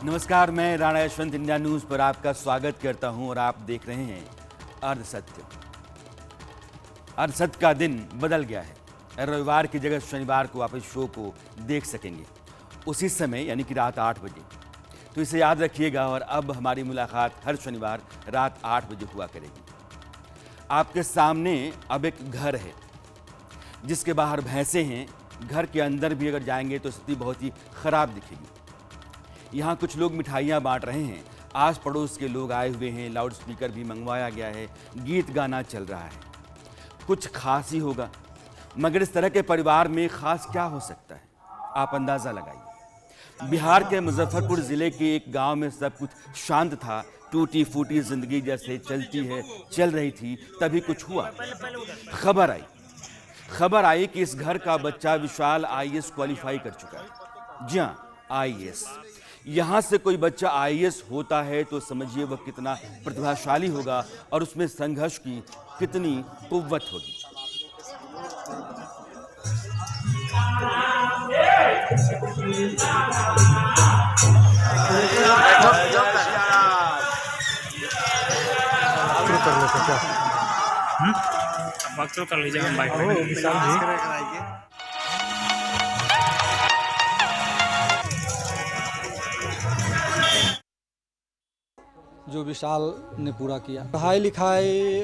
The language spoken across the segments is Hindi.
नमस्कार, मैं राणा यशवंत इंडिया न्यूज़ पर आपका स्वागत करता हूं और आप देख रहे हैं अर्धसत्य। अर्धसत्य का दिन बदल गया है। रविवार की जगह शनिवार को आप इस शो को देख सकेंगे उसी समय, यानी कि रात 8 बजे। तो इसे याद रखिएगा और अब हमारी मुलाकात हर शनिवार रात 8 बजे हुआ करेगी। आपके सामने अब एक घर है जिसके बाहर भैंसे हैं। घर के अंदर भी अगर जाएंगे तो स्थिति बहुत ही खराब दिखेगी। यहाँ कुछ लोग मिठाइयाँ बांट रहे हैं, आस पड़ोस के लोग आए हुए हैं, लाउड स्पीकर भी मंगवाया गया है, गीत गाना चल रहा है। कुछ खास ही होगा, मगर इस तरह के परिवार में खास क्या हो सकता है, आप अंदाज़ा लगाइए। बिहार के मुजफ्फरपुर ज़िले के एक गांव में सब कुछ शांत था, टूटी फूटी जिंदगी जैसे चल रही थी। तभी कुछ हुआ। खबर आई कि इस घर का बच्चा विशाल आईएएस क्वालिफाई कर चुका है। जी हाँ, आईएएस। यहाँ से कोई बच्चा आईएएस होता है तो समझिए वह कितना प्रतिभाशाली होगा और उसमें संघर्ष की कितनी कुव्वत होगी। कर लीजिए, हम बाइक जो विशाल ने पूरा किया। पढ़ाई लिखाई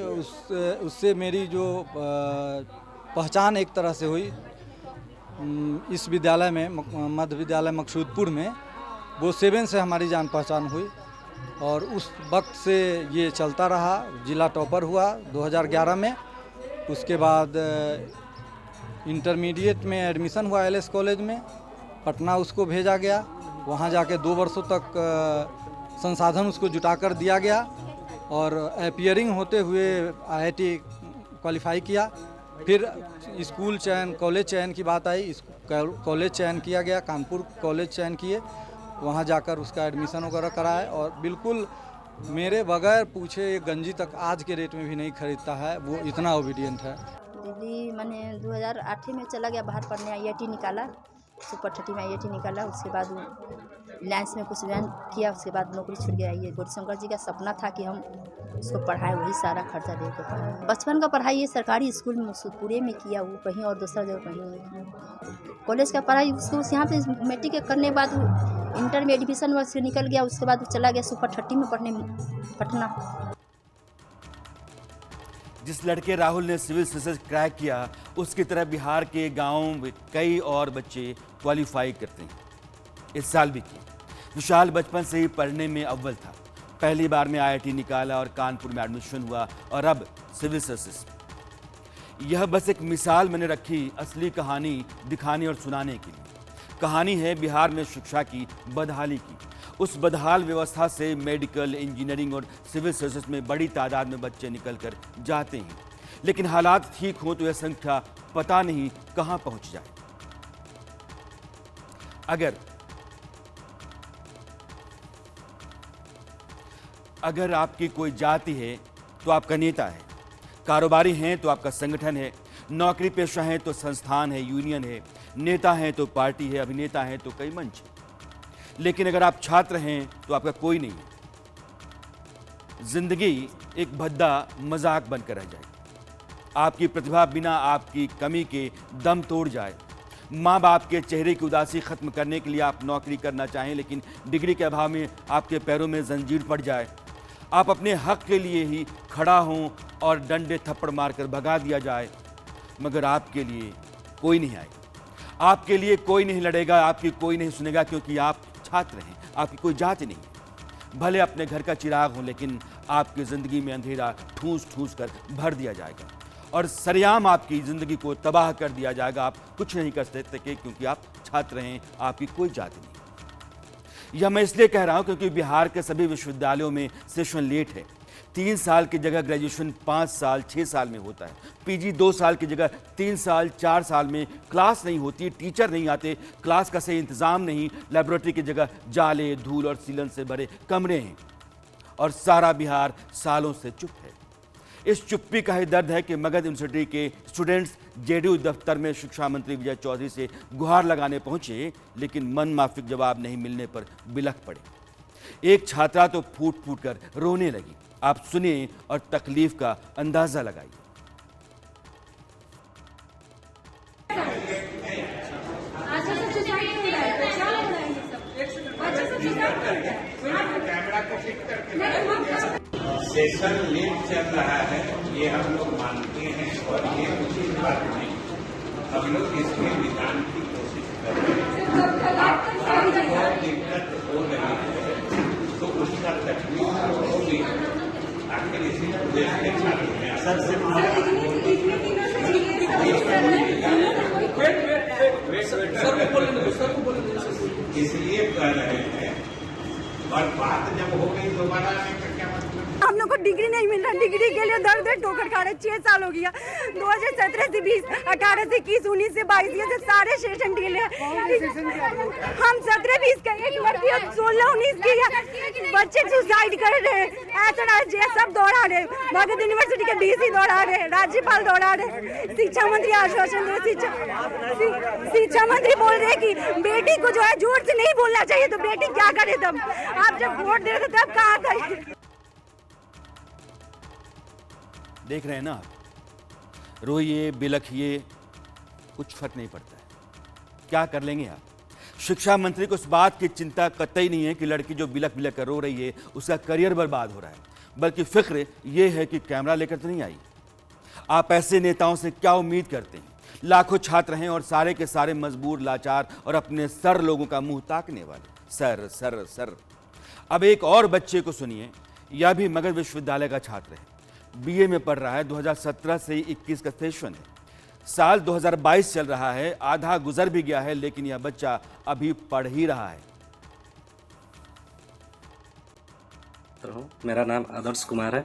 उससे मेरी जो पहचान एक तरह से हुई इस विद्यालय में, मध्य विद्यालय मकसूदपुर में, वो 7 से हमारी जान पहचान हुई और उस वक्त से ये चलता रहा। जिला टॉपर हुआ 2011 में। उसके बाद इंटरमीडिएट में एडमिशन हुआ एलएस कॉलेज में, पटना उसको भेजा गया। वहाँ जाके 2 वर्षों तक संसाधन उसको जुटाकर दिया गया और अपीयरिंग होते हुए आईआईटी क्वालिफाई किया। फिर स्कूल चयन, कॉलेज चयन की बात आई, कॉलेज चयन किया गया, कानपुर कॉलेज चयन किए, वहाँ जाकर उसका एडमिशन वगैरह कराए और बिल्कुल मेरे बगैर पूछे एक गंजी तक आज के रेट में भी नहीं खरीदता है, वो इतना ओबीडियंट है। दिल्ली मैंने 2008 में चला गया बाहर पढ़ने, आईआईटी निकाला, सुपर 30 में आईआईटी निकाला। उसके बाद रिलायंस में कुछ ज्वाइन किया, उसके बाद नौकरी छूट गया। ये गौरीशंकर जी का सपना था कि हम उसको पढ़ाएं, वही सारा खर्चा दे के पढ़ाएं। बचपन का पढ़ाई ये सरकारी स्कूल में मकसूदपुरे में किया, वो कहीं और दूसरा जगह कहीं नहीं किया। कॉलेज का पढ़ाई उसको यहाँ पे मैट्रिक करने के बाद इंटर में एडमिशन से निकल गया। उसके बाद वो चला गया सुपर 30 में पढ़ने पटना। जिस लड़के राहुल ने सिविल सर्विसेज क्रैक किया, उसकी तरह बिहार के गांवों में कई और बच्चे क्वालिफाई करते हैं। इस साल भी किए। विशाल बचपन से ही पढ़ने में अव्वल था। पहली बार में आईआईटी निकाला और कानपुर में एडमिशन हुआ और अब सिविल सर्विसेज। यह बस एक मिसाल मैंने रखी असली कहानी दिखाने और सुनाने के लिए। कहानी है बिहार में शिक्षा की बदहाली की। उस बदहाल व्यवस्था से मेडिकल, इंजीनियरिंग और सिविल सर्विसेज में बड़ी तादाद में बच्चे निकल कर जाते हैं, लेकिन हालात ठीक हों तो यह संख्या पता नहीं कहां पहुंच जाए। अगर आपकी कोई जाति है तो आपका नेता है, कारोबारी हैं तो आपका संगठन है, नौकरी पेशा हैं तो संस्थान है, यूनियन है, नेता हैं तो पार्टी है, अभिनेता हैं तो कई मंच है। लेकिन अगर आप छात्र हैं तो आपका कोई नहीं है। जिंदगी एक भद्दा मजाक बनकर रह जाएगी। आपकी प्रतिभा बिना आपकी कमी के दम तोड़ जाए। माँ बाप के चेहरे की उदासी खत्म करने के लिए आप नौकरी करना चाहें, लेकिन डिग्री के अभाव में आपके पैरों में जंजीर पड़ जाए। आप अपने हक के लिए ही खड़ा हों और डंडे थप्पड़ मारकर भगा दिया जाए, मगर आपके लिए कोई नहीं आएगा, आपके लिए कोई नहीं लड़ेगा, आपकी कोई नहीं सुनेगा, क्योंकि आप छात्र हैं, आपकी कोई जाति नहीं है। भले अपने घर का चिराग हो, लेकिन आपकी जिंदगी में अंधेरा ठूस ठूस कर भर दिया जाएगा और सरेआम आपकी जिंदगी को तबाह कर दिया जाएगा। आप कुछ नहीं कर सकते क्योंकि आप छात्र हैं, आपकी कोई जाति नहीं। यह मैं इसलिए कह रहा हूं क्योंकि बिहार के सभी विश्वविद्यालयों में सेशन लेट है। 3 साल की जगह ग्रेजुएशन 5 साल 6 साल में होता है। पीजी 2 साल की जगह 3 साल 4 साल में। क्लास नहीं होती, टीचर नहीं आते, क्लास का सही इंतजाम नहीं, लेबोरेटरी की जगह जाले, धूल और सीलन से भरे कमरे हैं और सारा बिहार सालों से चुप है। इस चुप्पी का ही दर्द है कि मगध यूनिवर्सिटी के स्टूडेंट्स जेडीयू दफ्तर में शिक्षा मंत्री विजय चौधरी से गुहार लगाने पहुंचे, लेकिन मन माफिक जवाब नहीं मिलने पर बिलख पड़े। एक छात्रा तो फूट फूट कर रोने लगी। आप सुनिए और तकलीफ का अंदाजा लगाइए। सेशन लेट चल रहा है, ये हम लोग मानते हैं और ये उसी बात में हम लोग इसमें विधान की कोशिश कर रहे हैं। आपको दिक्कत हो रही है तो उसका तकलीफ होगी। आखिर इसी देश के छात्र में इसलिए कह रहे हैं। और बात जब हो गई दोबारा आने का क्या मतलब? हम लोग को डिग्री नहीं मिल रहा, डिग्री के लिए दर दर ठोकर खा रहे। 6 साल हो गया, 2017 से 20, 18 से 21, 19 से 22, ये से सारे सेशन डिले हैं। हम 17, 20 का, एक लड़की 16, 19 की है। बच्चे सुसाइड कर रहे हैं, ऐसा सब दौड़ा रहे। भगत यूनिवर्सिटी के डीसी दौड़ा रहे, राज्यपाल दौड़ा रहे, शिक्षा मंत्री आश्वासन दे, शिक्षा मंत्री बोल रहे कि बेटी को जो है जोर से नहीं बोलना चाहिए, तो बेटी क्या करे तब? आप जब वोट दे रहे तब कहाँ था? देख रहे हैं ना आप, रोइए बिलखिए, कुछ फर्क नहीं पड़ता है। क्या कर लेंगे आप? शिक्षा मंत्री को इस बात की चिंता कतई नहीं है कि लड़की जो बिलख बिलख कर रो रही है उसका करियर बर्बाद हो रहा है, बल्कि फिक्र ये है कि कैमरा लेकर तो नहीं आई। आप ऐसे नेताओं से क्या उम्मीद करते हैं? लाखों छात्र हैं और सारे के सारे मजबूर, लाचार और अपने सर लोगों का मुंह ताकने वाले। Sir sir sir. अब एक और बच्चे को सुनिए, यह भी मगध विश्वविद्यालय का छात्र है, बीए में पढ़ रहा है। 2017 से 21 का सेशन है, साल 2022 चल रहा है, आधा गुजर भी गया है, लेकिन यह बच्चा अभी पढ़ ही रहा है। मेरा नाम आदर्श कुमार है।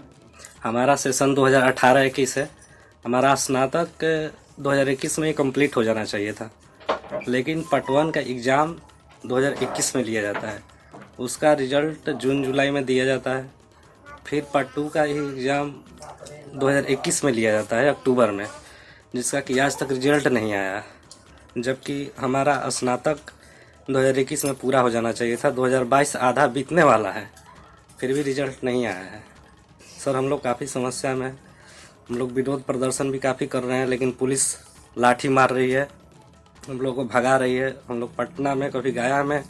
हमारा सेशन 2018-21 है। हमारा स्नातक 2021 में कंप्लीट हो जाना चाहिए था, लेकिन पार्ट 1 का एग्ज़ाम 2021 में लिया जाता है। उसका रिजल्ट जून जुलाई में दिया जाता है। फिर पार्ट 2 का ही एग्ज़ाम 2021 में लिया जाता है अक्टूबर में, जिसका कि आज तक रिजल्ट नहीं आया। जबकि हमारा स्नातक 2021 में पूरा हो जाना चाहिए था। 2022 आधा बीतने वाला है, फिर भी रिजल्ट नहीं आया है। सर, हम लोग काफ़ी समस्या में, हम लोग विरोध प्रदर्शन भी काफ़ी कर रहे हैं, लेकिन पुलिस लाठी मार रही है, हम लोग को भगा रही है। हम लोग पटना में, कभी गया में,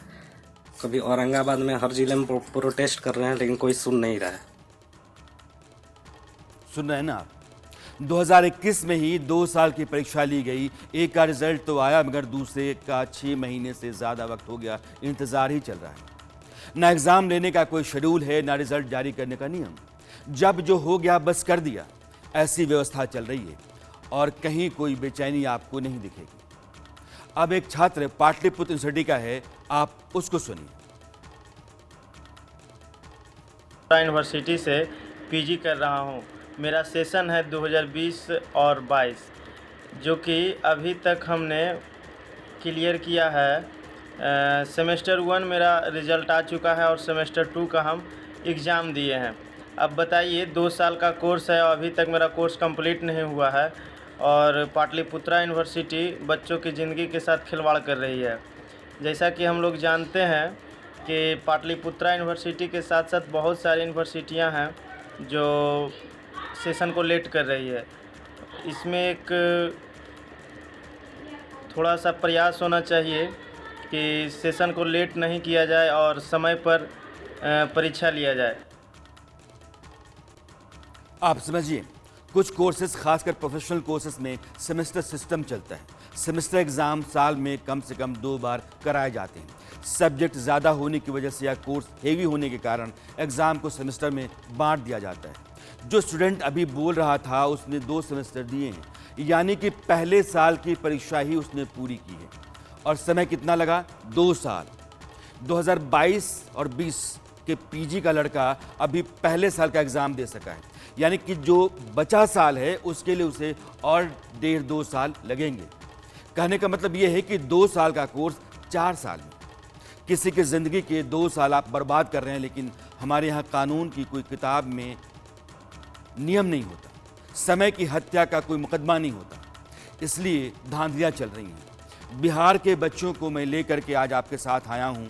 कभी औरंगाबाद में, हर जिले में प्रोटेस्ट कर रहे हैं, लेकिन कोई सुन नहीं रहा है। सुन रहे हैं ना आप? 2021 में ही 2 साल की परीक्षा ली गई, एक का रिजल्ट तो आया, मगर दूसरे का 6 महीने से ज़्यादा वक्त हो गया, इंतज़ार ही चल रहा है। ना एग्ज़ाम लेने का कोई शेड्यूल है, ना रिजल्ट जारी करने का नियम। जब जो हो गया बस कर दिया, ऐसी व्यवस्था चल रही है और कहीं कोई बेचैनी आपको नहीं दिखेगी। अब एक छात्र पाटलिपुत्र यूनिवर्सिटी का है, आप उसको सुनिए। यूनिवर्सिटी से पीजी कर रहा हूँ। मेरा सेशन है 2020 और 22, जो कि अभी तक हमने क्लियर किया है। सेमेस्टर 1 मेरा रिज़ल्ट आ चुका है और सेमेस्टर 2 का हम एग्ज़ाम दिए हैं। अब बताइए, 2 साल का कोर्स है और अभी तक मेरा कोर्स कंप्लीट नहीं हुआ है, और पाटलिपुत्रा यूनिवर्सिटी बच्चों की ज़िंदगी के साथ खिलवाड़ कर रही है। जैसा कि हम लोग जानते हैं कि पाटलिपुत्रा यूनिवर्सिटी के साथ साथ बहुत सारी यूनिवर्सिटियां हैं जो सेशन को लेट कर रही है। इसमें एक थोड़ा सा प्रयास होना चाहिए कि सेशन को लेट नहीं किया जाए और समय पर परीक्षा लिया जाए। आप समझिए, कुछ कोर्सेज, खासकर प्रोफेशनल कोर्सेज में सेमेस्टर सिस्टम चलता है। सेमेस्टर एग्ज़ाम साल में कम से कम 2 बार कराए जाते हैं। सब्जेक्ट ज़्यादा होने की वजह से या कोर्स हेवी होने के कारण एग्ज़ाम को सेमेस्टर में बांट दिया जाता है। जो स्टूडेंट अभी बोल रहा था, उसने 2 सेमेस्टर दिए हैं, यानी कि पहले साल की परीक्षा ही उसने पूरी की है। और समय कितना लगा? 2 साल। 2022 और 20 के पीजी का लड़का अभी पहले साल का एग्ज़ाम दे सका है, यानी कि जो बचा साल है उसके लिए उसे और 1.5-2 साल लगेंगे। कहने का मतलब ये है कि 2 साल का कोर्स 4 साल में। किसी की ज़िंदगी के 2 साल आप बर्बाद कर रहे हैं, लेकिन हमारे यहाँ कानून की कोई किताब में नियम नहीं होता, समय की हत्या का कोई मुकदमा नहीं होता, इसलिए धांधलियाँ चल रही हैं। बिहार के बच्चों को मैं लेकर के आज आपके साथ आया हूँ।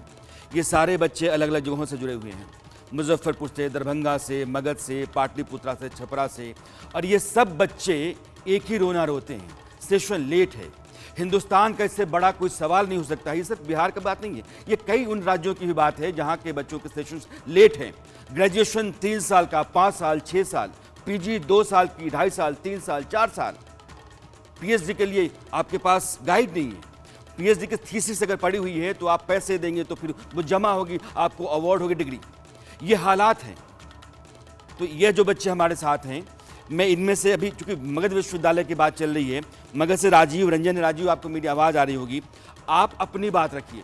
ये सारे बच्चे अलग अलग जगहों से जुड़े हुए हैं, मुजफ्फरपुर से, दरभंगा से, मगध से, पाटलिपुत्रा से, छपरा से, और ये सब बच्चे एक ही रोना रोते हैं, सेशन लेट है। हिंदुस्तान का इससे बड़ा कोई सवाल नहीं हो सकता। ये सिर्फ बिहार की बात नहीं है, ये कई उन राज्यों की भी बात है जहां के बच्चों के सेशन लेट हैं। ग्रेजुएशन 3 साल का, 5 साल, 6 साल, पीजी 2 साल की, 2.5 साल, 3 साल, 4 साल। पीएचडी के लिए आपके पास गाइड नहीं है। पीएचडी की थीसिस अगर पड़ी हुई है तो आप पैसे देंगे तो फिर वो जमा होगी, आपको अवार्ड होगी डिग्री। ये हालात हैं। तो ये जो बच्चे हमारे साथ हैं, मैं इनमें से अभी, चूंकि मगध विश्वविद्यालय की बात चल रही है, मगध से राजीव रंजन, राजीव आपको मेरी आवाज़ आ रही होगी, आप अपनी बात रखिए।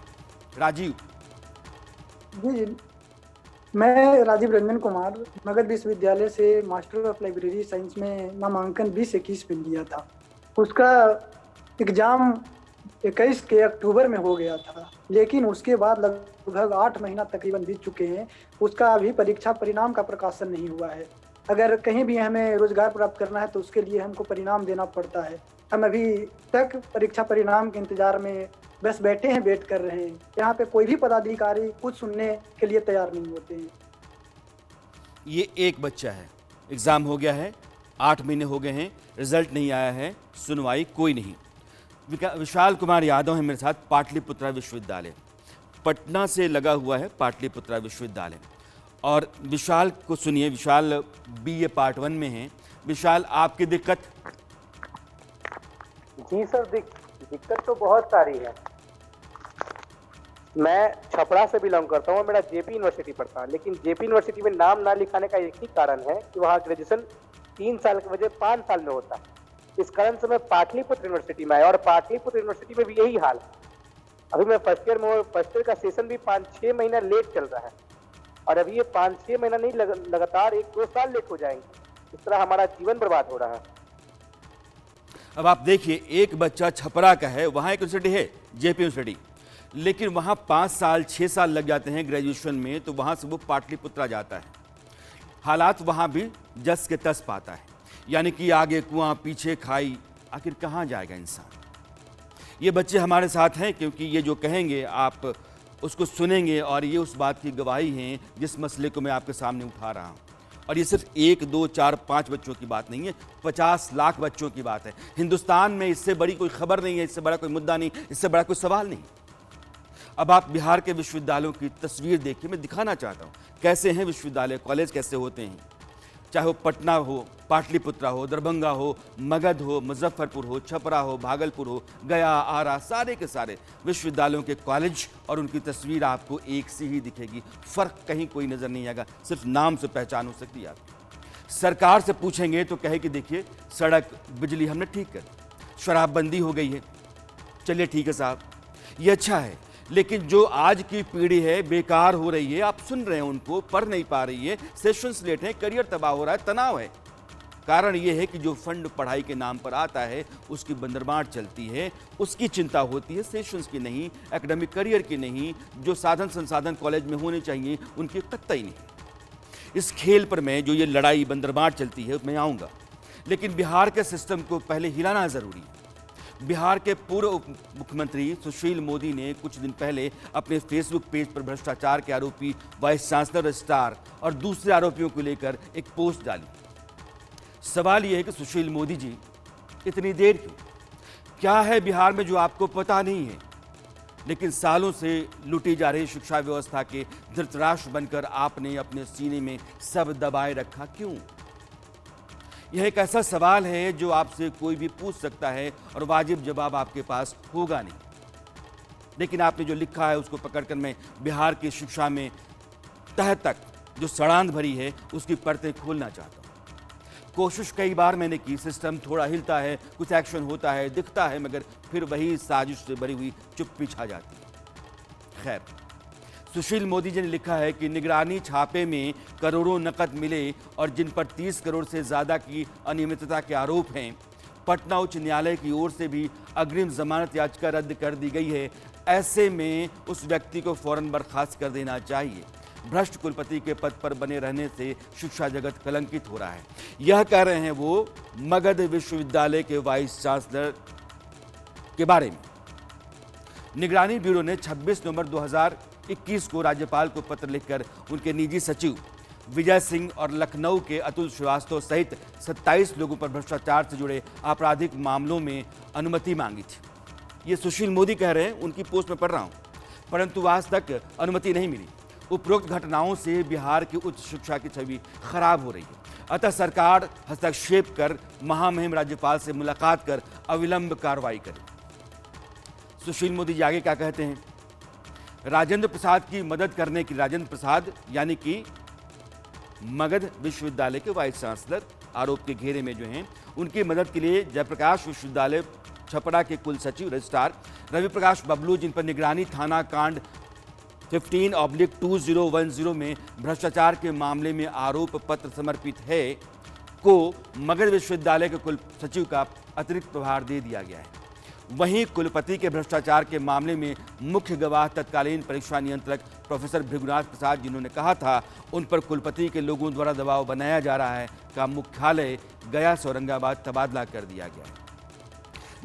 राजीव। जी, मैं राजीव रंजन कुमार मगध विश्वविद्यालय से मास्टर ऑफ लाइब्रेरी साइंस में नामांकन 2021 में लिया था। उसका एग्ज़ाम 21 के अक्टूबर में हो गया था, लेकिन उसके बाद लगभग 8 महीना तकरीबन बीत चुके हैं। उसका अभी परीक्षा परिणाम का प्रकाशन नहीं हुआ है। अगर कहीं भी हमें रोजगार प्राप्त करना है तो उसके लिए हमको परिणाम देना पड़ता है। हम अभी तक परीक्षा परिणाम के इंतजार में बस बैठे हैं, वेट कर रहे हैं। यहाँ पे कोई भी पदाधिकारी कुछ सुनने के लिए तैयार नहीं होते हैं। ये एक बच्चा है, एग्ज़ाम हो गया है, 8 महीने हो गए हैं, रिजल्ट नहीं आया है, सुनवाई कोई नहीं। विशाल कुमार यादव है मेरे साथ, पाटलिपुत्रा विश्वविद्यालय, पटना से लगा हुआ है पाटलिपुत्रा विश्वविद्यालय। और विशाल को सुनिए, विशाल बीए पार्ट 1 में है। विशाल, आपकी दिक्कत? जी सर, दिक्कत तो बहुत सारी है। मैं छपरा से बिलोंग करता हूँ, मेरा जेपी यूनिवर्सिटी पढ़ता है, लेकिन जेपी यूनिवर्सिटी में नाम ना लिखाने का एक ही कारण है कि वहाँ ग्रेजुएशन 3 साल के बजाय 5 साल में होता है। इस कारण से मैं पाटलिपुत्र यूनिवर्सिटी में आया और पाटलिपुत्र यूनिवर्सिटी में भी यही हाल है। अभी मैं फर्स्ट ईयर में हूँ, फर्स्ट ईयर का सेशन भी 5-6 महीना लेट चल रहा है और अभी ये 5-6 महीना नहीं, लगातार 1-2 साल लेट हो जाएंगे। इस तरह हमारा जीवन बर्बाद हो रहा है। अब आप देखिए, एक बच्चा छपरा का है, वहाँ एक यूनिवर्सिटी है जेपी यूनिवर्सिटी, लेकिन वहाँ 5 साल 6 साल लग जाते हैं ग्रेजुएशन में, तो वहाँ से वो पाटलिपुत्रा जाता है। हालात वहाँ भी जस के तस पाता है, यानी कि आगे कुआं पीछे खाई, आखिर कहाँ जाएगा इंसान। ये बच्चे हमारे साथ हैं क्योंकि ये जो कहेंगे आप उसको सुनेंगे, और ये उस बात की गवाही हैं जिस मसले को मैं आपके सामने उठा रहा हूँ। और ये सिर्फ 1, 2, 4, 5 बच्चों की बात नहीं है, 50 लाख बच्चों की बात है। हिंदुस्तान में इससे बड़ी कोई खबर नहीं है, इससे बड़ा कोई मुद्दा नहीं, इससे बड़ा कोई सवाल नहीं। अब आप बिहार के विश्वविद्यालयों की तस्वीर देखिए, मैं दिखाना चाहता हूँ कैसे हैं विश्वविद्यालय, कॉलेज कैसे होते हैं। चाहे वो पटना हो, पाटलिपुत्रा हो, दरभंगा हो, मगध हो, मुजफ्फरपुर हो, छपरा हो, भागलपुर हो, गया, आरा, सारे के सारे विश्वविद्यालयों के कॉलेज और उनकी तस्वीर आपको एक सी ही दिखेगी। फ़र्क कहीं कोई नज़र नहीं आएगा, सिर्फ नाम से पहचान हो सकती है आपकी। सरकार से पूछेंगे तो कहे कि देखिए सड़क, बिजली हमने ठीक कर, शराबबंदी हो गई है, चलिए ठीक है साहब, ये अच्छा है। लेकिन जो आज की पीढ़ी है बेकार हो रही है, आप सुन रहे हैं उनको, पढ़ नहीं पा रही है, सेशंस लेट है, करियर तबाह हो रहा है, तनाव है। कारण ये है कि जो फंड पढ़ाई के नाम पर आता है उसकी बंदरबांट चलती है, उसकी चिंता होती है, सेशंस की नहीं, एकेडमिक करियर की नहीं, जो साधन संसाधन कॉलेज में होने चाहिए उनकी कतई नहीं। इस खेल पर मैं, जो ये लड़ाई बंदरबांट चलती है, मैं आऊँगा, लेकिन बिहार के सिस्टम को पहले हिलाना ज़रूरी है। बिहार के पूर्व उप मुख्यमंत्री सुशील मोदी ने कुछ दिन पहले अपने फेसबुक पेज पर भ्रष्टाचार के आरोपी वाइस चांसलर स्टार और दूसरे आरोपियों को लेकर एक पोस्ट डाली। सवाल यह है कि सुशील मोदी जी, इतनी देर क्यों? क्या है बिहार में जो आपको पता नहीं है? लेकिन सालों से लूटी जा रही शिक्षा व्यवस्था के धृतराष्ट्र बनकर आपने अपने सीने में सब दबाए रखा, क्यों? यह एक ऐसा सवाल है जो आपसे कोई भी पूछ सकता है और वाजिब जवाब आपके पास होगा नहीं। लेकिन आपने जो लिखा है उसको पकड़कर मैं बिहार की शिक्षा में तह तक जो सड़ांध भरी है उसकी परतें खोलना चाहता हूँ। कोशिश कई बार मैंने की, सिस्टम थोड़ा हिलता है, कुछ एक्शन होता है, दिखता है, मगर फिर वही साजिश से भरी हुई चुप्पी छा जाती है। खैर, सुशील मोदी जी ने लिखा है कि निगरानी छापे में करोड़ों नकद मिले और जिन पर 30 करोड़ से ज़्यादा की अनियमितता के आरोप हैं, पटना उच्च न्यायालय की ओर से भी अग्रिम जमानत याचिका रद्द कर दी गई है। ऐसे में उस व्यक्ति को फौरन बर्खास्त कर देना चाहिए। भ्रष्ट कुलपति के पद पर बने रहने से शिक्षा जगत कलंकित हो रहा है। यह कह रहे हैं वो मगध विश्वविद्यालय के वाइस चांसलर के बारे में। निगरानी ब्यूरो ने 26 नवंबर 21 को राज्यपाल को पत्र लिखकर उनके निजी सचिव विजय सिंह और लखनऊ के अतुल श्रीवास्तव सहित 27 लोगों पर भ्रष्टाचार से जुड़े आपराधिक मामलों में अनुमति मांगी थी। ये सुशील मोदी कह रहे हैं, उनकी पोस्ट में पढ़ रहा हूं, परंतु आज तक अनुमति नहीं मिली। उपरोक्त घटनाओं से बिहार की उच्च शिक्षा की छवि खराब हो रही है। अतः सरकार हस्तक्षेप कर महामहिम राज्यपाल से मुलाकात कर अविलंब कार्रवाई करे। सुशील मोदी जी आगे क्या कहते हैं? राजेंद्र प्रसाद की मदद करने की, राजेंद्र प्रसाद यानी कि मगध विश्वविद्यालय के वाइस चांसलर आरोप के घेरे में जो हैं, उनकी मदद के लिए जयप्रकाश विश्वविद्यालय छपरा के कुल सचिव रजिस्ट्रार रवि प्रकाश बबलू, जिन पर निगरानी थाना कांड 15/2010 में भ्रष्टाचार के मामले में आरोप पत्र समर्पित है, को मगध विश्वविद्यालय के कुल सचिव का अतिरिक्त प्रभार दे दिया गया है। वहीं कुलपति के भ्रष्टाचार के मामले में मुख्य गवाह तत्कालीन परीक्षा नियंत्रक प्रोफेसर भृगुनाथ प्रसाद, जिन्होंने कहा था उन पर कुलपति के लोगों द्वारा दबाव बनाया जा रहा है, का मुख्यालय गया से औरंगाबाद तबादला कर दिया गया है।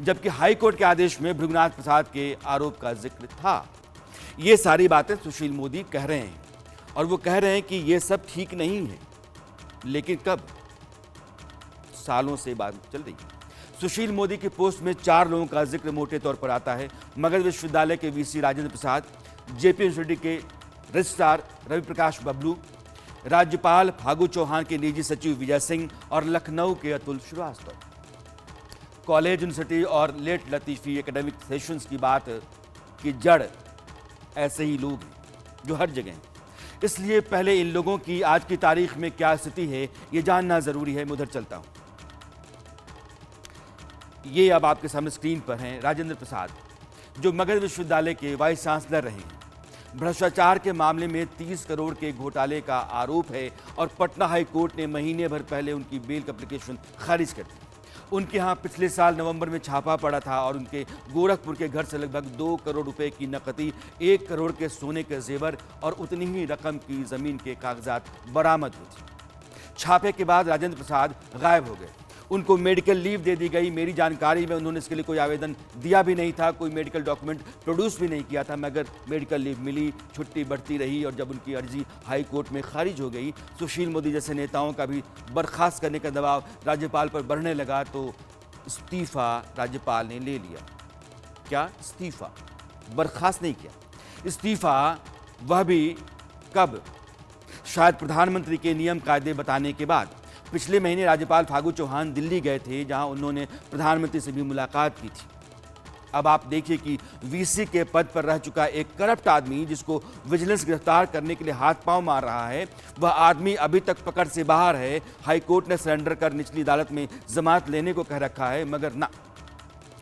जबकि हाईकोर्ट के आदेश में भृगुनाथ प्रसाद के आरोप का जिक्र था। ये सारी बातें सुशील मोदी कह रहे हैं और वो कह रहे हैं कि ये सब ठीक नहीं है, लेकिन कब? सालों से बात चल रही है। सुशील मोदी की पोस्ट में 4 लोगों का जिक्र मोटे तौर पर आता है। मगध विश्वविद्यालय के VC Rajendra Prasad, JP university के रजिस्ट्रार रवि प्रकाश बबलू, राज्यपाल फागू चौहान के निजी सचिव विजय सिंह और लखनऊ के अतुल श्रीवास्तव। कॉलेज, यूनिवर्सिटी और लेट लतीफी एकेडमिक सेशंस की बात की जड़ ऐसे ही लोग हैं जो हर जगह हैं। इसलिए पहले इन लोगों की आज की तारीख में क्या स्थिति है, ये जानना जरूरी है। मैं उधर चलता हूं। ये अब आपके सामने स्क्रीन पर हैं राजेंद्र प्रसाद, जो मगध विश्वविद्यालय के वाइस चांसलर रहे हैं। भ्रष्टाचार के मामले में 30 करोड़ के घोटाले का आरोप है और पटना हाई कोर्ट ने महीने भर पहले उनकी बेल एप्लीकेशन खारिज कर दी। उनके यहाँ पिछले साल नवंबर में छापा पड़ा था और उनके गोरखपुर के घर से लगभग 2 करोड़ रुपए की नकदी, 1 करोड़ के सोने के जेवर और उतनी ही रकम की जमीन के कागजात बरामद हुए थे। छापे के बाद राजेंद्र प्रसाद गायब हो गए। उनको मेडिकल लीव दे दी गई। मेरी जानकारी में उन्होंने इसके लिए कोई आवेदन दिया भी नहीं था, कोई मेडिकल डॉक्यूमेंट प्रोड्यूस भी नहीं किया था, मगर मेडिकल लीव मिली, छुट्टी बढ़ती रही और जब उनकी अर्जी हाई कोर्ट में खारिज हो गई, सुशील मोदी जैसे नेताओं का भी बर्खास्त करने का दबाव राज्यपाल पर बढ़ने लगा, तो इस्तीफा राज्यपाल ने ले लिया। क्या इस्तीफा? बर्खास्त नहीं किया, इस्तीफा। वह भी कब? शायद प्रधानमंत्री के नियम कायदे बताने के बाद। पिछले महीने राज्यपाल फागू चौहान दिल्ली गए थे, जहां उन्होंने प्रधानमंत्री से भी मुलाकात की थी। अब आप देखिए कि वीसी के पद पर रह चुका एक करप्ट आदमी, जिसको विजिलेंस गिरफ्तार करने के लिए हाथ पांव मार रहा है, वह आदमी अभी तक पकड़ से बाहर है। हाईकोर्ट ने सरेंडर कर निचली अदालत में जमानत लेने को कह रखा है, मगर ना,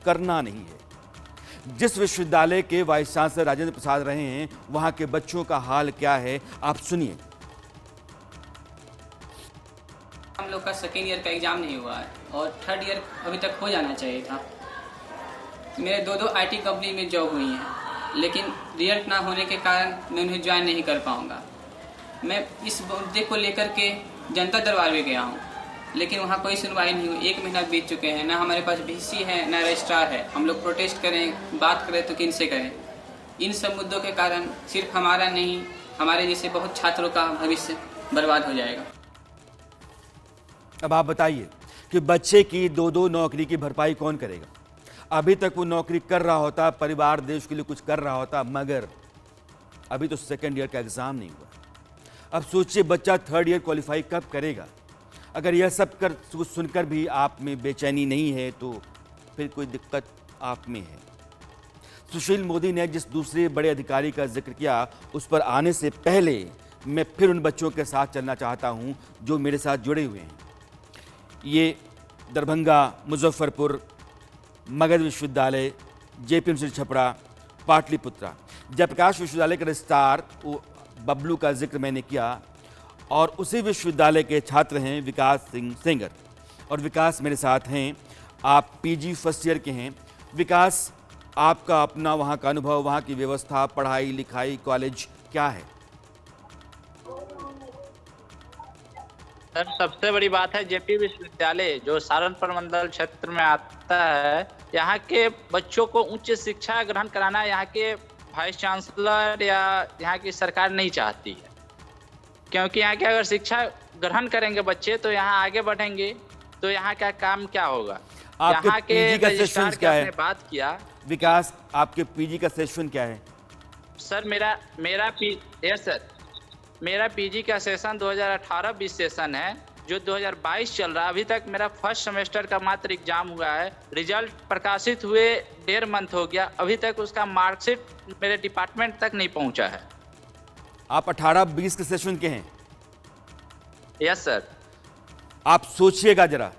करना नहीं है। जिस विश्वविद्यालय के वाइस चांसलर राजेंद्र प्रसाद रहे हैं, वहां के बच्चों का हाल क्या है, आप सुनिए। हम लोग का सेकेंड ईयर का एग्ज़ाम नहीं हुआ है और थर्ड ईयर अभी तक हो जाना चाहिए था। मेरे 2 आईटी कंपनी में जॉब हुई हैं, लेकिन रिजल्ट ना होने के कारण मैं उन्हें ज्वाइन नहीं कर पाऊँगा। मैं इस मुद्दे को लेकर के जनता दरबार में गया हूँ, लेकिन वहाँ कोई सुनवाई नहीं हुई। 1 महीना बीत चुके हैं, ना हमारे पास वीसी है ना रजिस्ट्रार है। हम लोग प्रोटेस्ट करें, बात करें तो किन से करें? इन सब मुद्दों के कारण सिर्फ हमारा नहीं, हमारे जैसे बहुत छात्रों का भविष्य बर्बाद हो जाएगा। अब आप बताइए कि बच्चे की 2 नौकरी की भरपाई कौन करेगा? अभी तक वो नौकरी कर रहा होता, परिवार देश के लिए कुछ कर रहा होता, मगर अभी तो सेकेंड ईयर का एग्जाम नहीं हुआ। अब सोचिए बच्चा थर्ड ईयर क्वालिफाई कब करेगा? अगर यह सब कर सुनकर भी आप में बेचैनी नहीं है, तो फिर कोई दिक्कत आप में है। सुशील मोदी ने जिस दूसरे बड़े अधिकारी का जिक्र किया, उस पर आने से पहले मैं फिर उन बच्चों के साथ चलना चाहता हूं जो मेरे साथ जुड़े हुए हैं। ये दरभंगा, मुजफ्फरपुर, मगध विश्वविद्यालय, जेपी यूनिवर्सिटी छपरा, पाटलिपुत्रा। जयप्रकाश विश्वविद्यालय के रजिस्ट्रार बबलू का जिक्र मैंने किया और उसी विश्वविद्यालय के छात्र हैं विकास सिंह सेंगर। और विकास मेरे साथ हैं, आप पीजी फर्स्ट ईयर के हैं। विकास, आपका अपना वहाँ का अनुभव, वहाँ की व्यवस्था, पढ़ाई लिखाई, कॉलेज क्या है? सर, सबसे बड़ी बात है जेपी विश्वविद्यालय जो सहारनपुर मंडल क्षेत्र में आता है, यहाँ के बच्चों को उच्च शिक्षा ग्रहण कराना यहाँ के वाइस चांसलर या यहाँ की सरकार नहीं चाहती है, क्योंकि यहाँ की अगर शिक्षा ग्रहण करेंगे बच्चे तो यहाँ आगे बढ़ेंगे, तो यहाँ का काम क्या होगा। आपके यहाँ के पीजी का रजिस्ट्रार सेशन की क्या है? आपने बात किया विकास, आपके पीजी का सेशन क्या है? सर, मेरा पीजी का सेशन 2018-20 सेशन है, जो 2022 चल रहा है। अभी तक मेरा फर्स्ट सेमेस्टर का मात्र एग्जाम हुआ है। रिजल्ट प्रकाशित हुए 1.5 मंथ हो गया, अभी तक उसका मार्कशीट मेरे डिपार्टमेंट तक नहीं पहुंचा है। आप 18-20 के सेशन के हैं? Yes sir. आप सोचिएगा जरा,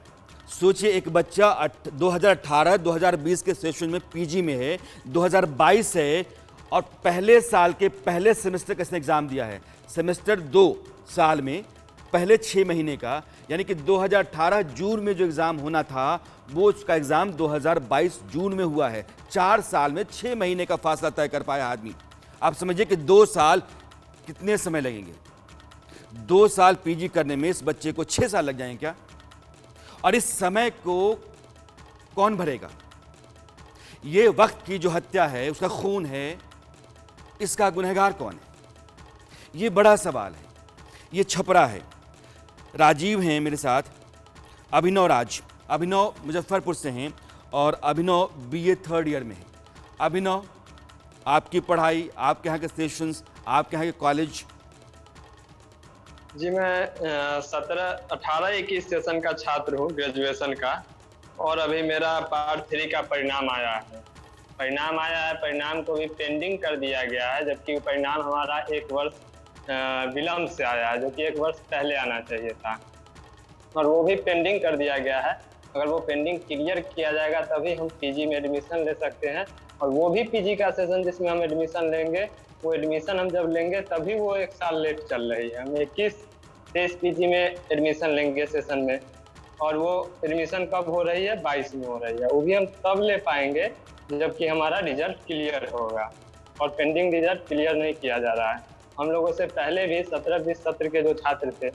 सोचिए एक बच्चा 2018-2020 के सेशन में पीजी में है, 2022 है और पहले साल के पहले सेमेस्टर का इसने एग्जाम दिया है। सेमेस्टर 2 साल में पहले 6 महीने का, यानी कि 2018 जून में जो एग्जाम होना था वो उसका एग्जाम 2022 जून में हुआ है। 4 साल में 6 महीने का फासला तय कर पाया आदमी। आप समझिए कि 2 साल कितने समय लगेंगे। 2 साल पीजी करने में इस बच्चे को 6 साल लग जाएंगे क्या? और इस समय को कौन भरेगा? ये वक्त की जो हत्या है, उसका खून है, इसका गुनहगार कौन है? ये बड़ा सवाल है। ये छपरा है। राजीव हैं मेरे साथ, अभिनव मुजफ्फरपुर से हैं और अभिनव BA 3rd ईयर में है। अभिनव, आपकी पढ़ाई, आपके यहाँ के सेशंस, आपके यहाँ के कॉलेज? जी, मैं 18-21 सेशन का छात्र हूँ, ग्रेजुएशन का, और अभी मेरा पार्ट 3 का परिणाम आया है। परिणाम को भी पेंडिंग कर दिया गया है, जबकि परिणाम हमारा 1 वर्ष विलम्ब से आया है, जो कि 1 वर्ष पहले आना चाहिए था, और वो भी पेंडिंग कर दिया गया है। अगर वो पेंडिंग क्लियर किया जाएगा तभी हम पीजी में एडमिशन ले सकते हैं, और वो भी पीजी का सेशन जिसमें हम एडमिशन लेंगे, वो एडमिशन हम जब लेंगे तभी वो 1 साल लेट चल रही है। हम 21-23 पीजी में एडमिशन लेंगे सेशन में, और वो एडमिशन कब हो रही है? 22 में हो रही है। वो भी हम तब ले पाएंगे जबकि हमारा रिजल्ट क्लियर होगा, और पेंडिंग रिजल्ट क्लियर नहीं किया जा रहा है। हम लोगों से पहले भी 17-20 सत्र के जो छात्र थे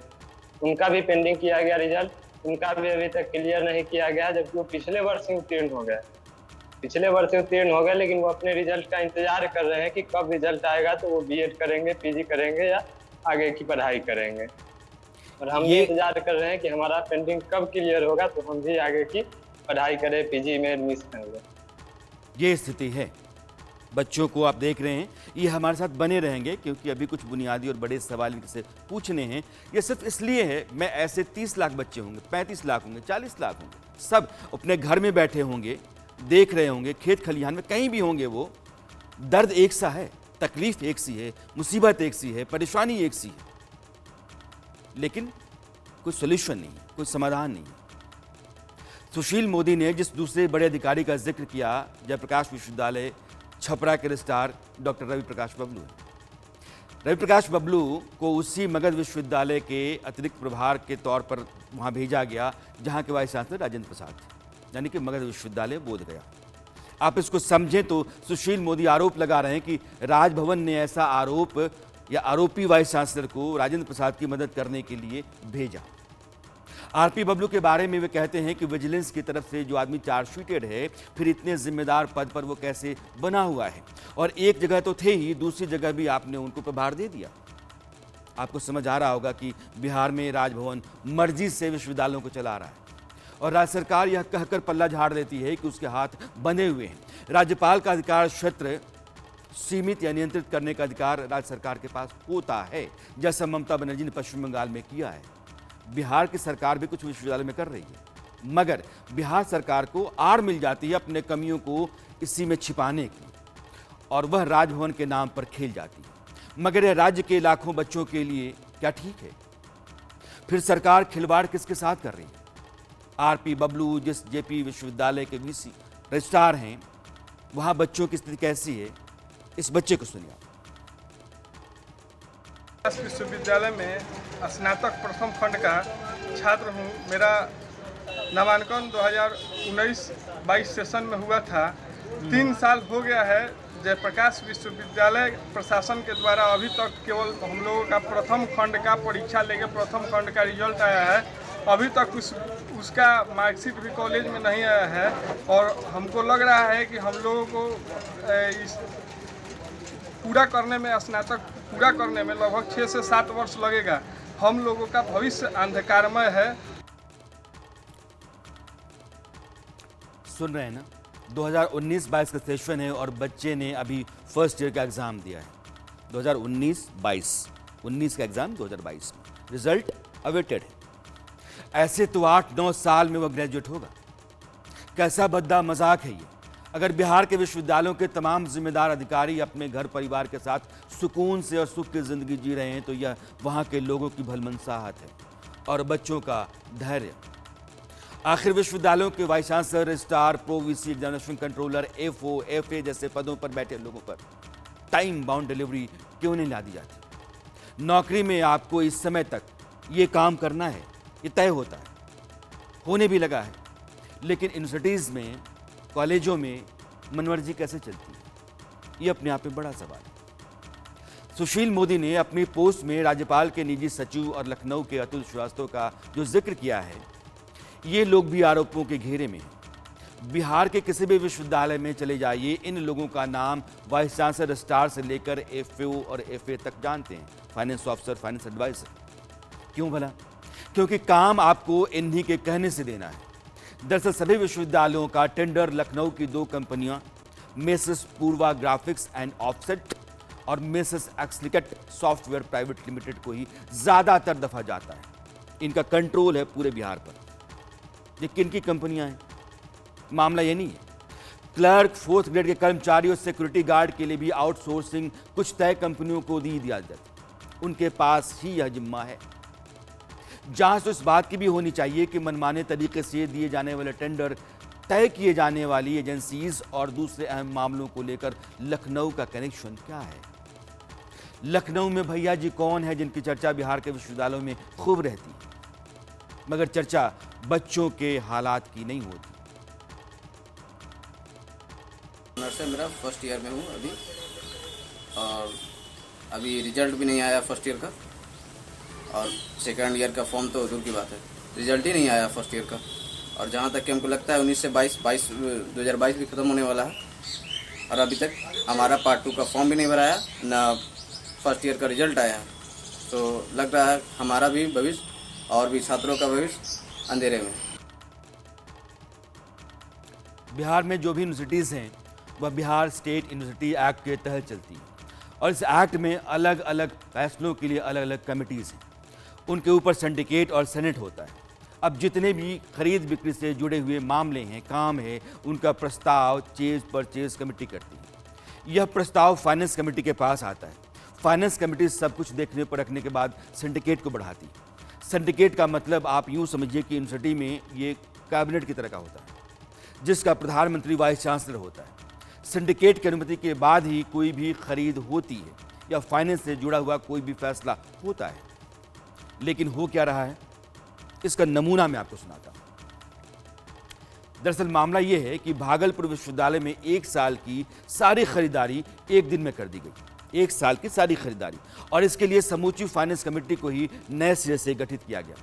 उनका भी पेंडिंग किया गया रिजल्ट, उनका भी अभी तक क्लियर नहीं किया गया, जबकि वो पिछले वर्ष ही उत्तीर्ण हो गए। लेकिन वो अपने रिजल्ट का इंतजार कर रहे हैं कि कब रिजल्ट आएगा तो वो बीएड करेंगे, पीजी करेंगे या आगे की पढ़ाई करेंगे। और हम ये इंतजार कर रहे हैं कि हमारा पेंडिंग कब क्लियर होगा तो हम भी आगे की पढ़ाई करें, पीजी में एडमिशन लें। ये स्थिति है। बच्चों को आप देख रहे हैं, ये हमारे साथ बने रहेंगे क्योंकि अभी कुछ बुनियादी और बड़े सवाल इनसे पूछने हैं। ये सिर्फ इसलिए है, मैं ऐसे 30 लाख बच्चे होंगे, 35 लाख होंगे, 40 लाख होंगे, सब अपने घर में बैठे होंगे, देख रहे होंगे, खेत खलिहान में कहीं भी होंगे, वो दर्द एक सा है, तकलीफ एक सी है, मुसीबत एक सी है, परेशानी एक सी है, लेकिन कोई सोल्यूशन नहीं है, कोई समाधान नहीं है। सुशील मोदी ने जिस दूसरे बड़े अधिकारी का जिक्र किया, जयप्रकाश विश्वविद्यालय छपरा के रजिस्ट्रार डॉक्टर रवि प्रकाश बबलू है। रवि प्रकाश बबलू को उसी मगध विश्वविद्यालय के अतिरिक्त प्रभार के तौर पर वहाँ भेजा गया जहाँ के वाइस चांसलर राजेंद्र प्रसाद थे, यानी कि मगध विश्वविद्यालय बोधगया। आप इसको समझें तो सुशील मोदी आरोप लगा रहे हैं कि राजभवन ने ऐसा आरोप या आरोपी वाइस चांसलर को राजेंद्र प्रसाद की मदद करने के लिए भेजा। आरपी बबलू के बारे में वे कहते हैं कि विजिलेंस की तरफ से जो आदमी चार्जशीटेड है, फिर इतने जिम्मेदार पद पर वो कैसे बना हुआ है, और एक जगह तो थे ही, दूसरी जगह भी आपने उनको प्रभार दे दिया। आपको समझ आ रहा होगा कि बिहार में राजभवन मर्जी से विश्वविद्यालयों को चला रहा है और राज्य सरकार यह कहकर पल्ला झाड़ देती है कि उसके हाथ बंधे हुए हैं। राज्यपाल का अधिकार क्षेत्र सीमित या नियंत्रित करने का अधिकार राज्य सरकार के पास होता है, जैसा ममता बनर्जी ने पश्चिम बंगाल में किया है। बिहार की सरकार भी कुछ विश्वविद्यालय में कर रही है, मगर बिहार सरकार को आड़ मिल जाती है अपने कमियों को इसी में छिपाने की, और वह राजभवन के नाम पर खेल जाती है। मगर यह राज्य के लाखों बच्चों के लिए क्या ठीक है? फिर सरकार खिलवाड़ किसके साथ कर रही है? आरपी बबलू जिस जेपी विश्वविद्यालय के वीसी रजिस्ट्रार हैं, वहां बच्चों की स्थिति कैसी है? इस बच्चे को सुनिए। विश्वविद्यालय में स्नातक प्रथम खंड का छात्र हूँ। मेरा नामांकन 2019-22 सेशन में हुआ था। 3 साल हो गया है। जयप्रकाश विश्वविद्यालय प्रशासन के द्वारा अभी तक केवल हम लोगों का प्रथम खंड का परीक्षा लेके प्रथम खंड का रिजल्ट आया है। अभी तक उसका मार्कशीट भी कॉलेज में नहीं आया है, और हमको लग रहा है कि हम लोगों को पूरा करने में, स्नातक पूरा करने में लगभग 6 से 7 वर्ष लगेगा। हम लोगों का भविष्य अंधकारमय है। सुन रहे हैं ना, 2019-22 का सेशन है और बच्चे ने अभी फर्स्ट ईयर का एग्ज़ाम दिया है। 2019-22, 19 का एग्ज़ाम 2022 में, रिजल्ट अवेटेड है। ऐसे तो 8-9 साल में वो ग्रेजुएट होगा। कैसा बद्दा मजाक है ये। अगर बिहार के विश्वविद्यालयों के तमाम जिम्मेदार अधिकारी अपने घर परिवार के साथ सुकून से और सुख की ज़िंदगी जी रहे हैं तो यह वहाँ के लोगों की भलमनसाहत है और बच्चों का धैर्य। आखिर विश्वविद्यालयों के vice chancellor, registrar, pro VC, examination controller, FO, FA जैसे पदों पर बैठे लोगों पर टाइम बाउंड डिलीवरी क्यों नहीं ला दी जाती? नौकरी में आपको इस समय तक ये काम करना है, ये तय होता है, होने भी लगा है। लेकिन यूनिवर्सिटीज़ में, कॉलेजों में मनमर्जी कैसे चलती है, ये अपने आप में बड़ा सवाल है। सुशील मोदी ने अपनी पोस्ट में राज्यपाल के निजी सचिव और लखनऊ के अतुल श्रीवास्तव का जो जिक्र किया है, ये लोग भी आरोपों के घेरे में हैं। बिहार के किसी भी विश्वविद्यालय में चले जाइए, इन लोगों का नाम वाइस चांसलर, रजिस्ट्रार से लेकर एफओ और एफए तक जानते हैं, फाइनेंस ऑफिसर, फाइनेंस एडवाइजर। क्यों भला? क्योंकि काम आपको इन्हीं के कहने से देना है। दरअसल सभी विश्वविद्यालयों का टेंडर लखनऊ की 2 कंपनियां Messrs Purva graphics and offset और मेसस एक्सलिकेट सॉफ्टवेयर प्राइवेट लिमिटेड को ही ज़्यादातर दफा जाता है। इनका कंट्रोल है पूरे बिहार पर। ये किन की कंपनियां हैं? मामला ये नहीं है। क्लर्क, 4th ग्रेड के कर्मचारी और सिक्योरिटी गार्ड के लिए भी आउटसोर्सिंग कुछ तय कंपनियों को दी जाती है। उनके पास ही यह जिम्मा है। जांच तो इस बात की भी होनी चाहिए कि मनमाने तरीके से दिए जाने वाले टेंडर, तय किए जाने वाली एजेंसीज और दूसरे अहम मामलों को लेकर लखनऊ का कनेक्शन क्या है। लखनऊ में भैया जी कौन है जिनकी चर्चा बिहार के विश्वविद्यालयों में खूब रहती है, मगर चर्चा बच्चों के हालात की नहीं होती। से मेरा फर्स्ट ईयर में हूँ अभी, और अभी रिजल्ट भी नहीं आया फर्स्ट ईयर का, और सेकंड ईयर का फॉर्म तो दूर की बात है, रिजल्ट ही नहीं आया फर्स्ट ईयर का। और जहाँ तक कि हमको लगता है 19 से 2022 भी ख़त्म होने वाला है, और अभी तक हमारा पार्ट 2 का फॉर्म भी नहीं भराया, ना फर्स्ट ईयर का रिजल्ट आया। तो लग रहा है हमारा भी भविष्य और भी छात्रों का भविष्य अंधेरे में। बिहार में जो भी यूनिवर्सिटीज़ हैं वह बिहार स्टेट यूनिवर्सिटी एक्ट के तहत चलती हैं, और इस एक्ट में अलग अलग फैसलों के लिए अलग अलग कमिटीज़ हैं। उनके ऊपर सिंडिकेट और सेनेट होता है। अब जितने भी खरीद बिक्री से जुड़े हुए मामले हैं, काम है, उनका प्रस्ताव चेज परचेज कमेटी करती है। यह प्रस्ताव फाइनेंस कमेटी के पास आता है। फाइनेंस कमेटी सब कुछ देखने पर रखने के बाद सिंडिकेट को बढ़ाती है। सिंडिकेट का मतलब आप यूँ समझिए कि यूनिवर्सिटी में ये कैबिनेट की तरह का होता है, जिसका प्रधानमंत्री वाइस चांसलर होता है। सिंडिकेट की अनुमति के बाद ही कोई भी खरीद होती है या फाइनेंस से जुड़ा हुआ कोई भी फैसला होता है। लेकिन हो क्या रहा है, इसका नमूना मैं आपको सुनाता हूं। दरअसल मामला यह है कि भागलपुर विश्वविद्यालय में 1 साल की सारी खरीदारी एक दिन में कर दी गई। 1 साल की सारी खरीदारी, और इसके लिए समूची फाइनेंस कमेटी को ही नए सिरे से गठित किया गया।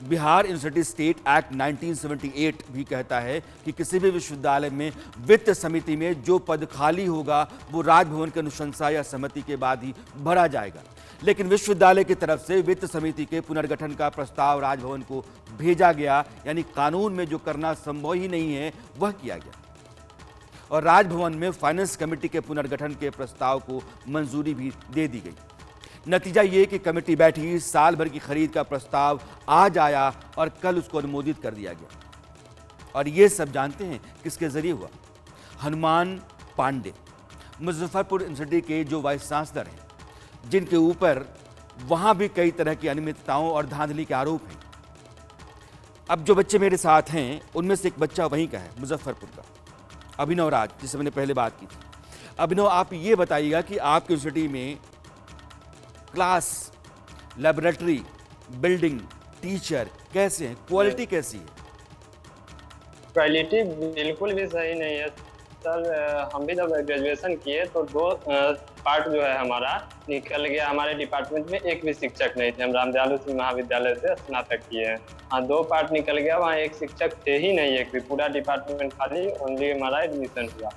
बिहार यूनिवर्सिटी स्टेट एक्ट 1978 भी कहता है कि किसी भी विश्वविद्यालय में वित्त समिति में जो पद खाली होगा वो राजभवन की अनुशंसा या सहमति के बाद ही भरा जाएगा। लेकिन विश्वविद्यालय की तरफ से वित्त समिति के पुनर्गठन का प्रस्ताव राजभवन को भेजा गया, यानी कानून में जो करना संभव ही नहीं है वह किया गया, और राजभवन में फाइनेंस कमेटी के पुनर्गठन के प्रस्ताव को मंजूरी भी दे दी गई। नतीजा ये कि कमेटी बैठी, साल भर की खरीद का प्रस्ताव आज आया और कल उसको अनुमोदित कर दिया गया। और ये सब जानते हैं किसके जरिए हुआ? हनुमान पांडे, मुजफ्फरपुर यूनिवर्सिटी के जो वाइस चांसलर हैं, जिनके ऊपर वहां भी कई तरह की अनियमितताओं और धांधली के आरोप हैं। अब जो बच्चे मेरे साथ हैं उनमें से एक बच्चा वहीं का है, मुजफ्फरपुर का, अभिनव राज, जिससे मैंने पहले बात की थी। अभिनव, आप ये बताइएगा कि आपकी यूनिवर्सिटी में क्लास, लैबोरेटरी, बिल्डिंग, टीचर कैसे हैं, क्वालिटी कैसी है? क्वालिटी बिल्कुल भी सही नहीं है सर। हम भी जब ग्रेजुएशन किए तो 2 पार्ट जो है हमारा निकल गया। हमारे डिपार्टमेंट में एक भी शिक्षक नहीं थे। हम रामदयालु सिंह महाविद्यालय से स्नातक किए हैं। हाँ, 2 पार्ट निकल गया, वहाँ एक शिक्षक थे ही नहीं, एक भी। पूरा डिपार्टमेंट खाली, ओनली हमारा एडमिशन हुआ।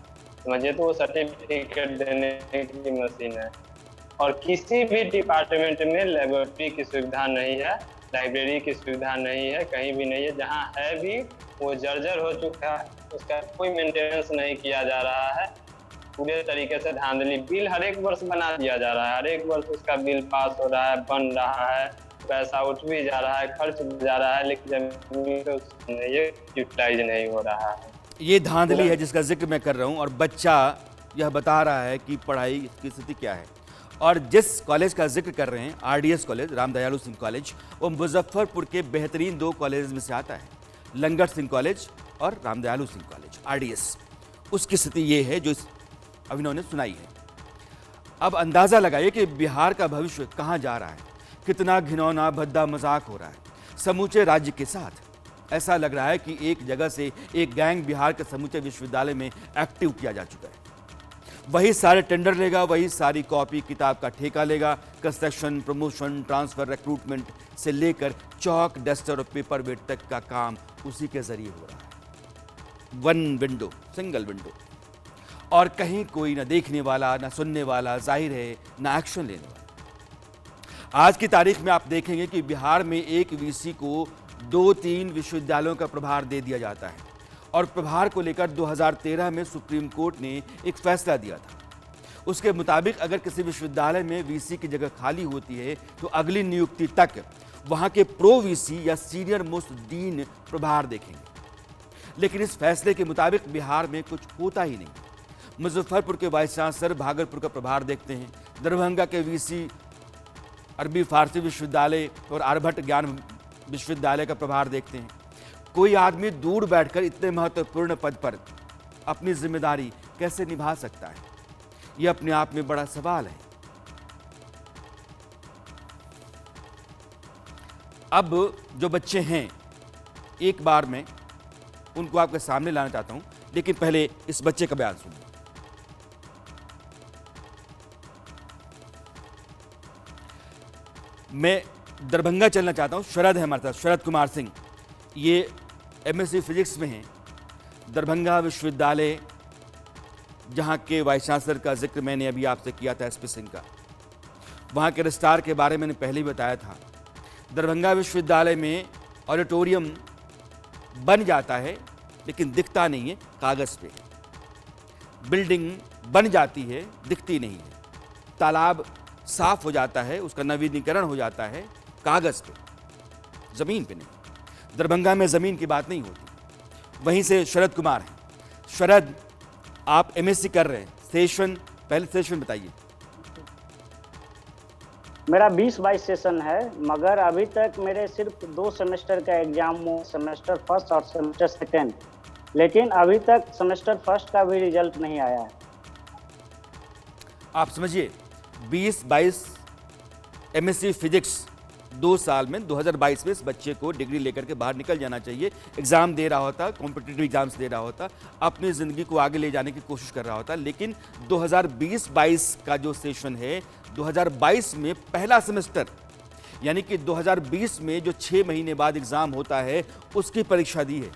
समझिए, तो वो सर्टिफिकेट देने की मशीन है। और किसी भी डिपार्टमेंट में लेबोरेटरी की सुविधा नहीं है, लाइब्रेरी की सुविधा नहीं है, कहीं भी नहीं है। जहाँ है भी वो जर्जर हो चुका है, उसका कोई मेंटेनेंस नहीं किया जा रहा है। पूरे तरीके से धांधली, बिल हर एक वर्ष बना दिया जा रहा है, हर एक वर्ष उसका बिल पास हो रहा है, बन रहा है, पैसा उठ भी जा रहा है, खर्च भी जा रहा है, लेकिन ये यूटिलाइज नहीं हो रहा है। ये धांधली है जिसका जिक्र मैं कर रहा हूँ, और बच्चा यह बता रहा है कि पढ़ाई की स्थिति क्या है। और जिस कॉलेज का जिक्र कर रहे हैं, आरडीएस कॉलेज, राम दयालु सिंह कॉलेज, वो मुजफ्फरपुर के बेहतरीन 2 कॉलेज में से आता है, लंगर सिंह कॉलेज और राम दयालु सिंह कॉलेज आरडीएस। उसकी स्थिति ये है जो इस अभिनव ने सुनाई है। अब अंदाजा लगाइए कि बिहार का भविष्य कहाँ जा रहा है, कितना घिनौना भद्दा मजाक हो रहा है समूचे राज्य के साथ। ऐसा लग रहा है कि एक जगह से एक गैंग बिहार के समूचे विश्वविद्यालय में एक्टिव किया जा चुका है। वही सारे टेंडर लेगा, वही सारी कॉपी किताब का ठेका लेगा, कंस्ट्रक्शन, प्रमोशन, ट्रांसफर, रिक्रूटमेंट से लेकर चौक, डस्टर और पेपर वेट तक का काम उसी के जरिए हो रहा है। वन विंडो, सिंगल विंडो, और कहीं कोई ना देखने वाला, ना सुनने वाला, जाहिर है ना एक्शन लेने वाला। आज की तारीख में आप देखेंगे कि बिहार में एक वीसी को 2-3 विश्वविद्यालयों का प्रभार दे दिया जाता है, और प्रभार को लेकर 2013 में सुप्रीम कोर्ट ने एक फैसला दिया था। उसके मुताबिक अगर किसी विश्वविद्यालय में वीसी की जगह खाली होती है तो अगली नियुक्ति तक वहां के प्रो वीसी या सीनियर मोस्ट डीन प्रभार देखेंगे। लेकिन इस फैसले के मुताबिक बिहार में कुछ होता ही नहीं। मुजफ्फरपुर के वाइस चांसलर भागलपुर का प्रभार देखते हैं, दरभंगा के वीसी अरबी फारसी विश्वविद्यालय और आर्यभट्ट ज्ञान विश्वविद्यालय का प्रभार देखते हैं। कोई आदमी दूर बैठकर इतने महत्वपूर्ण पद पर अपनी जिम्मेदारी कैसे निभा सकता है, यह अपने आप में बड़ा सवाल है। अब जो बच्चे हैं, एक बार मैं उनको आपके सामने लाना चाहता हूं, लेकिन पहले इस बच्चे का बयान सुनिए। मैं दरभंगा चलना चाहता हूं। शरद है हमारे साथ, शरद कुमार सिंह। ये एमएससी फिजिक्स में हैं, दरभंगा विश्वविद्यालय जहां के वाइस चांसलर का जिक्र मैंने अभी आपसे किया था, एसपी सिंह का। वहां के रजिस्ट्रार के बारे में मैंने पहले ही बताया था। दरभंगा विश्वविद्यालय में ऑडिटोरियम बन जाता है लेकिन दिखता नहीं है कागज पे। बिल्डिंग बन जाती है, दिखती नहीं है। तालाब साफ हो जाता है, उसका नवीनीकरण हो जाता है कागज पे, जमीन पे नहीं। दरभंगा में जमीन की बात नहीं होती। वहीं से शरद कुमार हैं। शरद, आप एमएससी कर रहे हैं, सेशन, पहले सेशन बताइए। मेरा 20-22 सेशन है, मगर अभी तक मेरे सिर्फ 2 सेमेस्टर का एग्जाम हुआ, सेमेस्टर फर्स्ट और सेमेस्टर सेकेंड, लेकिन अभी तक सेमेस्टर फर्स्ट का भी रिजल्ट नहीं आया है। आप समझिए, 20-22 एमएससी फिजिक्स 2 साल में 2022 में इस बच्चे को डिग्री लेकर के बाहर निकल जाना चाहिए। एग्जाम दे रहा होता, कॉम्पिटिटिव एग्जाम्स दे रहा होता, अपनी ज़िंदगी को आगे ले जाने की कोशिश कर रहा होता। लेकिन 2020-22 का जो सेशन है, 2022 में पहला सेमेस्टर, यानी कि 2020 में जो 6 महीने बाद एग्जाम होता है, उसकी परीक्षा दी है।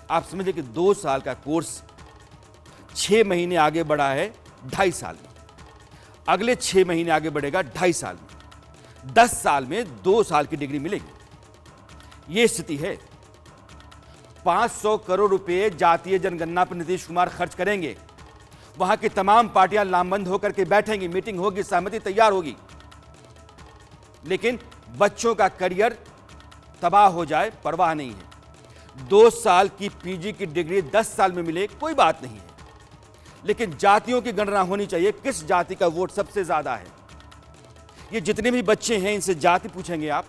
आप समझिए कि 2 साल का कोर्स 6 महीने आगे बढ़ा है 2.5 साल में, अगले 6 महीने आगे बढ़ेगा 2.5 साल में। 10 साल में 2 साल की डिग्री मिलेगी। यह स्थिति है। 500 करोड़ रुपए जातीय जनगणना पर नीतीश कुमार खर्च करेंगे। वहां की तमाम पार्टियां लामबंद होकर के बैठेंगी, मीटिंग होगी, सहमति तैयार होगी। लेकिन बच्चों का करियर तबाह हो जाए, परवाह नहीं है। 2 साल की पीजी की डिग्री 10 साल में मिले, कोई बात नहीं है। लेकिन जातियों की गणना होनी चाहिए, किस जाति का वोट सबसे ज्यादा है। ये जितने भी बच्चे हैं, इनसे जाति पूछेंगे आप,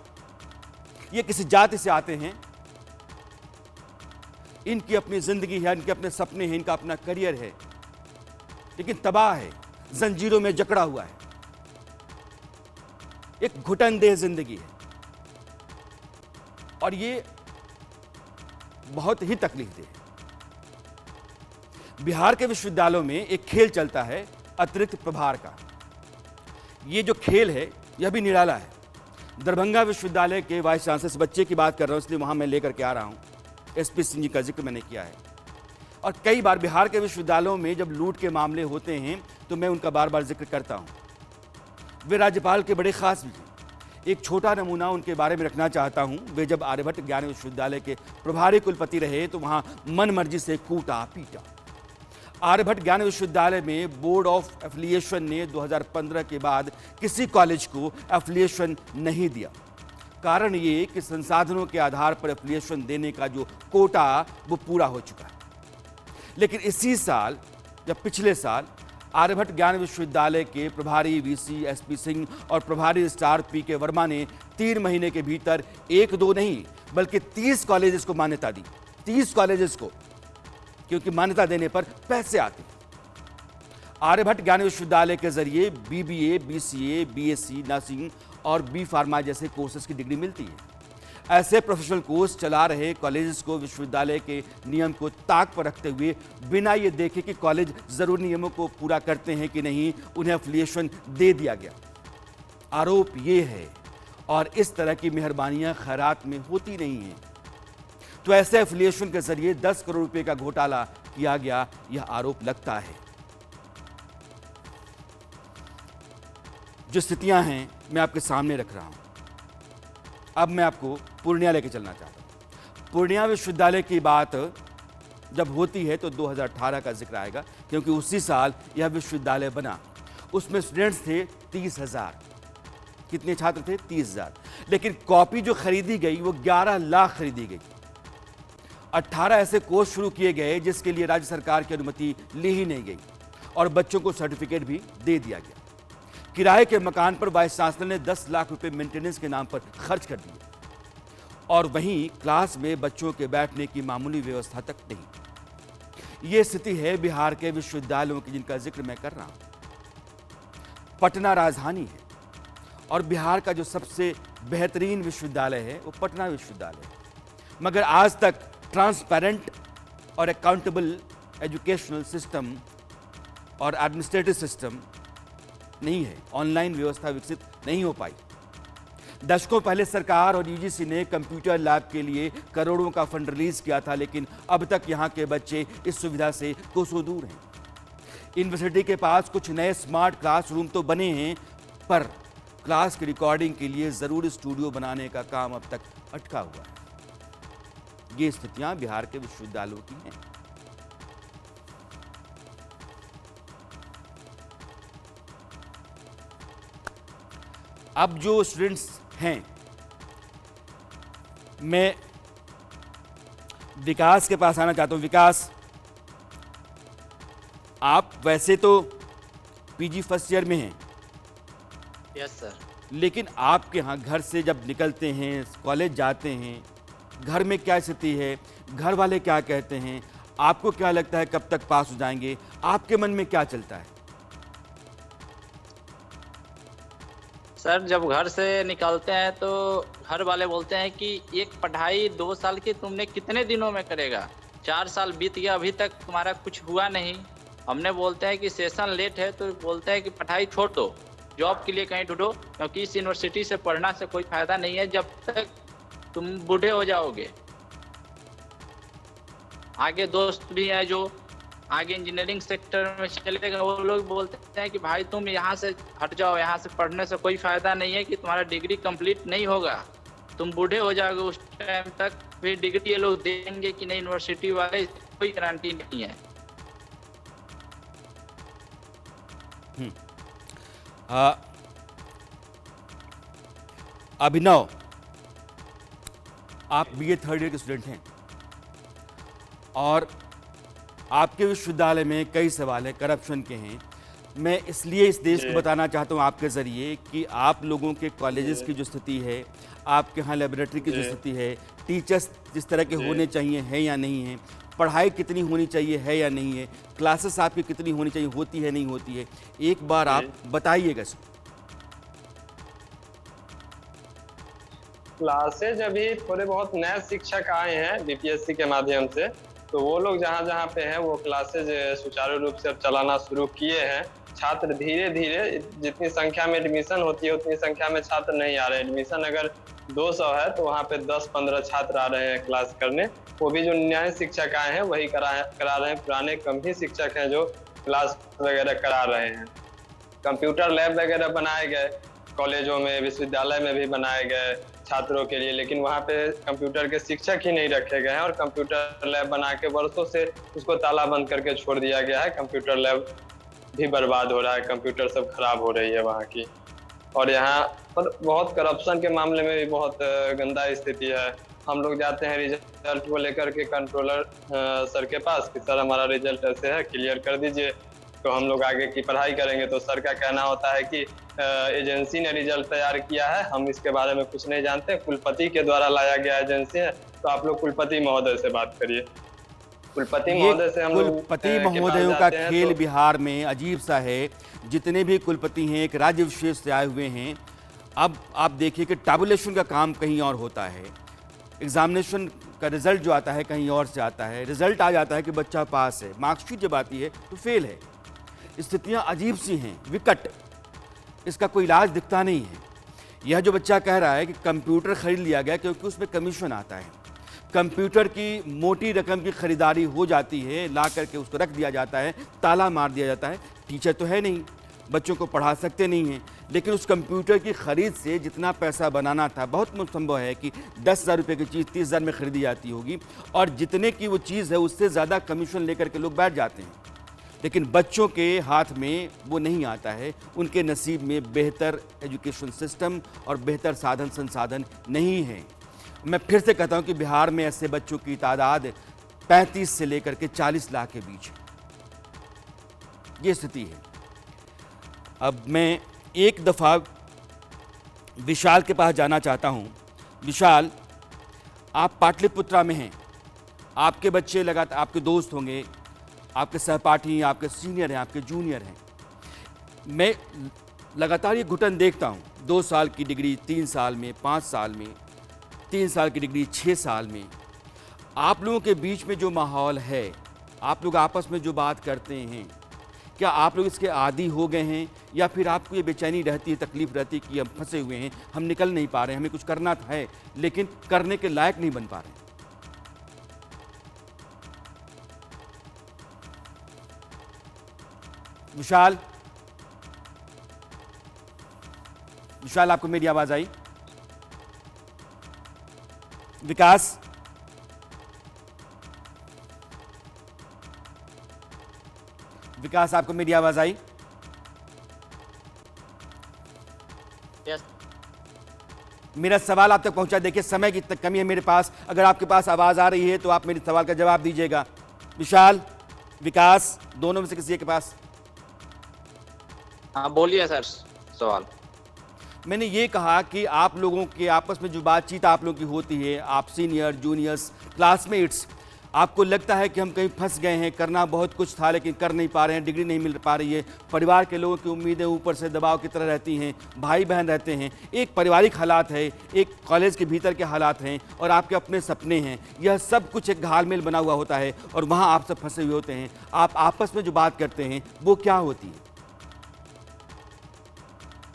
ये किसी जाति से आते हैं, इनकी अपनी जिंदगी है, इनके अपने सपने हैं, इनका अपना करियर है, लेकिन तबाह है, जंजीरों में जकड़ा हुआ है, एक घुटनदेह जिंदगी है। और ये बहुत ही तकलीफदेह है। बिहार के विश्वविद्यालयों में एक खेल चलता है अतिरिक्त प्रभार का। ये जो खेल है, यह भी निराला है। दरभंगा विश्वविद्यालय के वाइस चांसलर, इस बच्चे की बात कर रहा हूं इसलिए वहां मैं लेकर के आ रहा हूं, एसपी सिंह जी का जिक्र मैंने किया है। और कई बार बिहार के विश्वविद्यालयों में जब लूट के मामले होते हैं तो मैं उनका बार बार जिक्र करता हूं। वे राज्यपाल के बड़े खास भी थे। एक छोटा नमूना उनके बारे में रखना चाहता हूं। वे जब आर्यभट्ट ज्ञान विश्वविद्यालय के प्रभारी कुलपति रहे तो वहां मन मर्जी से कूटा पीटा। आर्यभट्ट ज्ञान विश्वविद्यालय में बोर्ड ऑफ एफिलिएशन ने 2015 के बाद किसी कॉलेज को एफिलिएशन नहीं दिया। कारण ये कि संसाधनों के आधार पर एफिलिएशन देने का जो कोटा वो पूरा हो चुका है। लेकिन इसी साल या पिछले साल आर्यभट्ट ज्ञान विश्वविद्यालय के प्रभारी वीसी एसपी सिंह और प्रभारी रजिस्ट्रार पीके वर्मा ने 3 महीने के भीतर 1-2 नहीं बल्कि 30 कॉलेजेस को मान्यता दी। 30 कॉलेजेस को, क्योंकि मान्यता देने पर पैसे आते हैं। आर्यभट्ट ज्ञान विश्वविद्यालय के जरिए बीबीए, बीसीए, बीएससी, नर्सिंग और बी फार्मा जैसे कोर्सेज की डिग्री मिलती है। ऐसे प्रोफेशनल कोर्स चला रहे कॉलेजेस को विश्वविद्यालय के नियम को ताक पर रखते हुए बिना ये देखे कि कॉलेज जरूरी नियमों को पूरा करते हैं कि नहीं, उन्हें एफिलिएशन दे दिया गया। आरोप ये है, और इस तरह की मेहरबानियां खैरात में होती नहीं हैं। तो ऐसे एफिलिएशन के जरिए 10 करोड़ रुपए का घोटाला किया गया, यह आरोप लगता है। जो स्थितियां हैं मैं आपके सामने रख रहा हूं। अब मैं आपको पूर्णिया लेके चलना चाहता हूं। पूर्णिया विश्वविद्यालय की बात जब होती है तो 2018 का जिक्र आएगा, क्योंकि उसी साल यह विश्वविद्यालय बना। उसमें स्टूडेंट्स थे 30,000। कितने छात्र थे? 30,000। लेकिन कॉपी जो खरीदी गई वो 11 लाख खरीदी गई। 18 ऐसे कोर्स शुरू किए गए जिसके लिए राज्य सरकार की अनुमति ली ही नहीं गई, और बच्चों को सर्टिफिकेट भी दे दिया गया। किराए के मकान पर वाइस चांसलर ने 10 लाख रुपए मेंटेनेंस के नाम पर खर्च कर दिए, और वहीं क्लास में बच्चों के बैठने की मामूली व्यवस्था तक नहीं। यह स्थिति है बिहार के विश्वविद्यालयों की, जिनका जिक्र मैं कर रहा हूं। पटना राजधानी है, और बिहार का जो सबसे बेहतरीन विश्वविद्यालय है वो पटना विश्वविद्यालय है। मगर आज तक ट्रांसपेरेंट और अकाउंटेबल एजुकेशनल सिस्टम और एडमिनिस्ट्रेटिव सिस्टम नहीं है। ऑनलाइन व्यवस्था विकसित नहीं हो पाई। दशकों पहले सरकार और यूजीसी ने कंप्यूटर लैब के लिए करोड़ों का फंड रिलीज किया था, लेकिन अब तक यहां के बच्चे इस सुविधा से कोसों दूर हैं। यूनिवर्सिटी के पास कुछ नए स्मार्ट क्लासरूम तो बने हैं, पर क्लास की रिकॉर्डिंग के लिए जरूरी स्टूडियो बनाने का काम अब तक अटका हुआ है। ये स्थितियां बिहार के विश्वविद्यालयों की हैं। अब जो स्टूडेंट्स हैं, मैं विकास के पास आना चाहता हूं। विकास, आप वैसे तो पीजी फर्स्ट ईयर में हैं। Yes sir. लेकिन आपके यहाँ घर से जब निकलते हैं, कॉलेज जाते हैं, घर में क्या स्थिति है, घर वाले क्या कहते हैं, आपको क्या लगता है कब तक पास हो जाएंगे, आपके मन में क्या चलता है? सर, जब घर से निकलते हैं तो घर वाले बोलते हैं कि एक पढ़ाई 2 साल की तुमने कितने दिनों में करेगा, 4 साल बीत गया अभी तक तुम्हारा कुछ हुआ नहीं। हमने बोलते हैं कि सेशन लेट है तो बोलते हैं कि पढ़ाई छोड़ दो, जॉब के लिए कहीं ढूंढो, क्योंकि इस यूनिवर्सिटी से पढ़ना से कोई फायदा नहीं है जब तक तुम बूढ़े हो जाओगे। आगे दोस्त भी है जो आगे इंजीनियरिंग सेक्टर में चले गए, वो लोग बोलते हैं कि भाई तुम यहाँ से हट जाओ, यहाँ से पढ़ने से कोई फायदा नहीं है, कि तुम्हारा डिग्री कंप्लीट नहीं होगा, तुम बूढ़े हो जाओगे। उस टाइम तक फिर डिग्री ये लोग देंगे कि नहीं, यूनिवर्सिटी वाले, कोई गारंटी नहीं है। अभिनव, आप बीए 3rd ईयर के स्टूडेंट हैं, और आपके विश्वविद्यालय में कई सवाल हैं, करप्शन के हैं। मैं इसलिए इस देश को बताना चाहता हूं आपके ज़रिए कि आप लोगों के कॉलेजेस की जो स्थिति है, आपके यहाँ लेबोरेटरी की जो स्थिति है, टीचर्स जिस तरह के होने चाहिए है या नहीं है, पढ़ाई कितनी होनी चाहिए है या नहीं है, क्लासेस आपकी कितनी होनी चाहिए, होती है नहीं होती है, एक बार आप बताइएगा इसको। क्लासेज अभी थोड़े बहुत नए शिक्षक आए हैं बीपीएससी के माध्यम से, तो वो लोग जहाँ जहाँ पे हैं वो क्लासेज सुचारू रूप से अब चलाना शुरू किए हैं। छात्र धीरे धीरे जितनी संख्या में एडमिशन होती है उतनी संख्या में छात्र नहीं आ रहे हैं। एडमिशन अगर 200 है तो वहाँ पे 10-15 छात्र आ रहे हैं क्लास करने, वो भी जो नए शिक्षक आए हैं वही करा रहे हैं, पुराने कम ही शिक्षक हैं जो क्लास वगैरह करा रहे हैं। कंप्यूटर लैब वगैरह बनाए गए कॉलेजों में, विश्वविद्यालय में भी बनाए गए छात्रों के लिए, लेकिन वहाँ पे कंप्यूटर के शिक्षक ही नहीं रखे गए हैं और कंप्यूटर लैब बना के वर्षों से उसको ताला बंद करके छोड़ दिया गया है। कंप्यूटर लैब भी बर्बाद हो रहा है, कंप्यूटर सब खराब हो रही है वहाँ की। और यहाँ पर बहुत करप्शन के मामले में भी बहुत गंदा स्थिति है। हम लोग जाते हैं रिजल्ट को लेकर के कंट्रोलर सर के पास कि सर हमारा रिजल्ट ऐसे है, क्लियर कर दीजिए, तो हम लोग आगे की पढ़ाई करेंगे। तो सर का कहना होता है कि एजेंसी ने रिजल्ट तैयार किया है, हम इसके बारे में कुछ नहीं जानते, कुलपति के द्वारा लाया गया एजेंसी है, तो आप लोग कुलपति महोदय से बात करिए। कुलपति महोदय से हम लोग कुलपति महोदयों का खेल बिहार में अजीब सा है। जितने भी कुलपति हैं एक राज्य विशेष से आए हुए हैं। अब आप देखिए कि टैबुलेशन का काम कहीं और होता है, एग्जामिनेशन का रिजल्ट जो आता है कहीं और से आता है। रिजल्ट आ जाता है कि बच्चा पास है, मार्कशीट जब आती है तो फेल है। स्थितियां अजीब सी हैं, विकट, इसका कोई इलाज दिखता नहीं है। यह जो बच्चा कह रहा है कि कंप्यूटर खरीद लिया गया क्योंकि उसमें कमीशन आता है, कंप्यूटर की मोटी रकम की खरीदारी हो जाती है, ला करके उसको रख दिया जाता है, ताला मार दिया जाता है। टीचर तो है नहीं, बच्चों को पढ़ा सकते नहीं हैं, लेकिन उस कंप्यूटर की खरीद से जितना पैसा बनाना था, बहुत संभव है कि 10,000 रुपये की चीज़ 30,000 में खरीदी जाती होगी और जितने की वो चीज़ है उससे ज़्यादा कमीशन लेकर के लोग बैठ जाते हैं। लेकिन बच्चों के हाथ में वो नहीं आता है, उनके नसीब में बेहतर एजुकेशन सिस्टम और बेहतर साधन संसाधन नहीं है। मैं फिर से कहता हूं कि बिहार में ऐसे बच्चों की तादाद 35 से लेकर के 40 लाख के बीच है। ये स्थिति है। अब मैं एक दफ़ा विशाल के पास जाना चाहता हूं। विशाल, आप पाटलिपुत्रा में हैं, आपके बच्चे लगातार, आपके दोस्त होंगे, आपके सहपाठी, आपके सीनियर हैं, आपके जूनियर हैं। मैं लगातार ये घुटन देखता हूँ, 2 साल की डिग्री 3 साल में, 5 साल में, 3 साल की डिग्री 6 साल में। आप लोगों के बीच में जो माहौल है, आप लोग आपस में जो बात करते हैं, क्या आप लोग इसके आदी हो गए हैं या फिर आपको ये बेचैनी रहती है, तकलीफ रहती है कि हम फंसे हुए हैं, हम निकल नहीं पा रहे हैं, हमें कुछ करना है लेकिन करने के लायक नहीं बन पा रहे हैं? विशाल, विशाल, आपको मेरी आवाज आई? विकास, विकास, आपको मेरी आवाज आई? यस। मेरा सवाल आप तक पहुंचा। देखिए समय की कमी है मेरे पास, अगर आपके पास आवाज आ रही है तो आप मेरे सवाल का जवाब दीजिएगा। विशाल, विकास, दोनों में से किसी के पास? हाँ बोलिए सर सवाल। मैंने ये कहा कि आप लोगों के आपस में जो बातचीत आप लोगों की होती है, आप सीनियर, जूनियर्स, क्लासमेट्स, आपको लगता है कि हम कहीं फंस गए हैं, करना बहुत कुछ था लेकिन कर नहीं पा रहे हैं, डिग्री नहीं मिल पा रही है, परिवार के लोगों की उम्मीदें ऊपर से दबाव की तरह रहती हैं, भाई बहन रहते हैं, एक पारिवारिक हालात है, एक कॉलेज के भीतर के हालात हैं और आपके अपने सपने हैं, यह सब कुछ एक घालमेल बना हुआ होता है और वहाँ आप सब फंसे हुए होते हैं। आप आपस में जो बात करते हैं वो क्या होती है?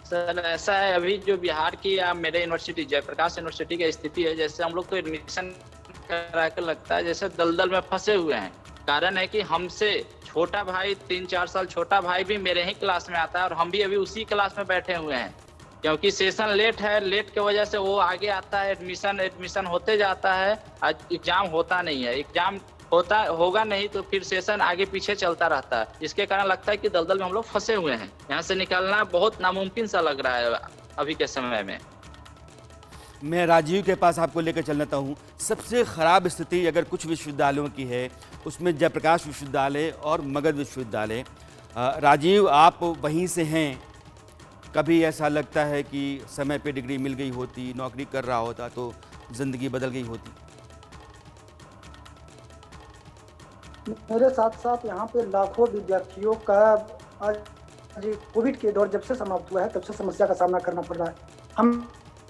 सर ऐसा है, अभी जो बिहार की या मेरे यूनिवर्सिटी जयप्रकाश यूनिवर्सिटी की स्थिति है, जैसे हम लोग तो एडमिशन करा कर लगता है जैसे दलदल में फंसे हुए हैं। कारण है कि हमसे छोटा भाई 3-4 साल छोटा भाई भी मेरे ही क्लास में आता है और हम भी अभी उसी क्लास में बैठे हुए हैं, क्योंकि सेशन लेट है, लेट की वजह से वो आगे आता है, एडमिशन होते जाता है, आज एग्जाम होता नहीं है, एग्जाम होगा नहीं तो फिर सेशन आगे पीछे चलता रहता है, जिसके कारण लगता है कि दलदल में हम लोग फंसे हुए हैं। यहाँ से निकलना बहुत नामुमकिन सा लग रहा है अभी के समय में। मैं राजीव के पास आपको लेकर चलता हूँ। सबसे खराब स्थिति अगर कुछ विश्वविद्यालयों की है उसमें जयप्रकाश विश्वविद्यालय और मगध विश्वविद्यालय। राजीव, आप वहीं से हैं, कभी ऐसा लगता है कि समय पे डिग्री मिल गई होती, नौकरी कर रहा होता तो ज़िंदगी बदल गई होती? मेरे साथ साथ यहाँ पे लाखों विद्यार्थियों का आज कोविड के दौर जब से समाप्त हुआ है तब से समस्या का सामना करना पड़ रहा है। हम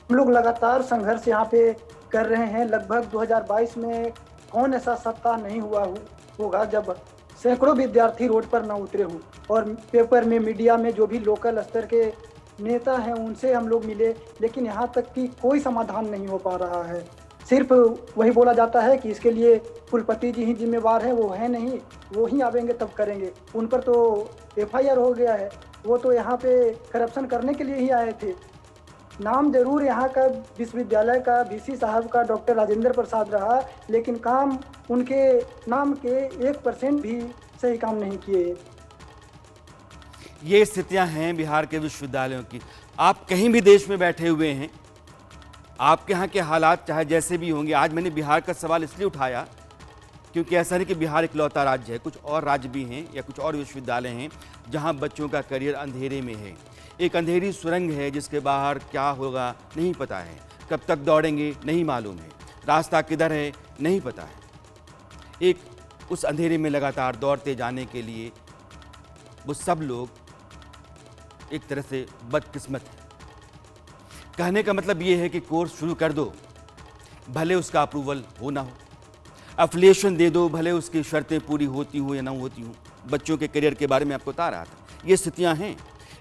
लोग लगातार संघर्ष यहाँ पे कर रहे हैं। लगभग 2022 में कौन ऐसा सप्ताह नहीं हुआ होगा जब सैकड़ों विद्यार्थी रोड पर न उतरे हों। और पेपर में, मीडिया में जो भी लोकल स्तर के नेता हैं उनसे हम लोग मिले, लेकिन यहाँ तक कि कोई समाधान नहीं हो पा रहा है। सिर्फ वही बोला जाता है कि इसके लिए कुलपति जी ही जिम्मेवार हैं, वो है नहीं, वो ही आवेंगे तब करेंगे। उन पर तो FIR हो गया है, वो तो यहाँ पे करप्शन करने के लिए ही आए थे। नाम जरूर यहाँ का विश्वविद्यालय का VC साहब का डॉक्टर राजेंद्र प्रसाद रहा, लेकिन काम उनके नाम के 1% भी सही काम नहीं किए। ये स्थितियां हैं बिहार के विश्वविद्यालयों की। आप कहीं भी देश में बैठे हुए हैं, आपके यहाँ के हालात चाहे जैसे भी होंगे। आज मैंने बिहार का सवाल इसलिए उठाया क्योंकि ऐसा नहीं कि बिहार इकलौता राज्य है, कुछ और राज्य भी हैं या कुछ और विश्वविद्यालय हैं जहाँ बच्चों का करियर अंधेरे में है। एक अंधेरी सुरंग है जिसके बाहर क्या होगा नहीं पता है, कब तक दौड़ेंगे नहीं मालूम है, रास्ता किधर है नहीं पता है। एक उस अंधेरे में लगातार दौड़ते जाने के लिए वो सब लोग एक तरह से बदकिस्मत है। कहने का मतलब ये है कि कोर्स शुरू कर दो, भले उसका अप्रूवल हो ना हो, एफिलिएशन दे दो, भले उसकी शर्तें पूरी होती हो या ना होती हो। बच्चों के करियर के बारे में आपको बता रहा था, ये स्थितियां हैं।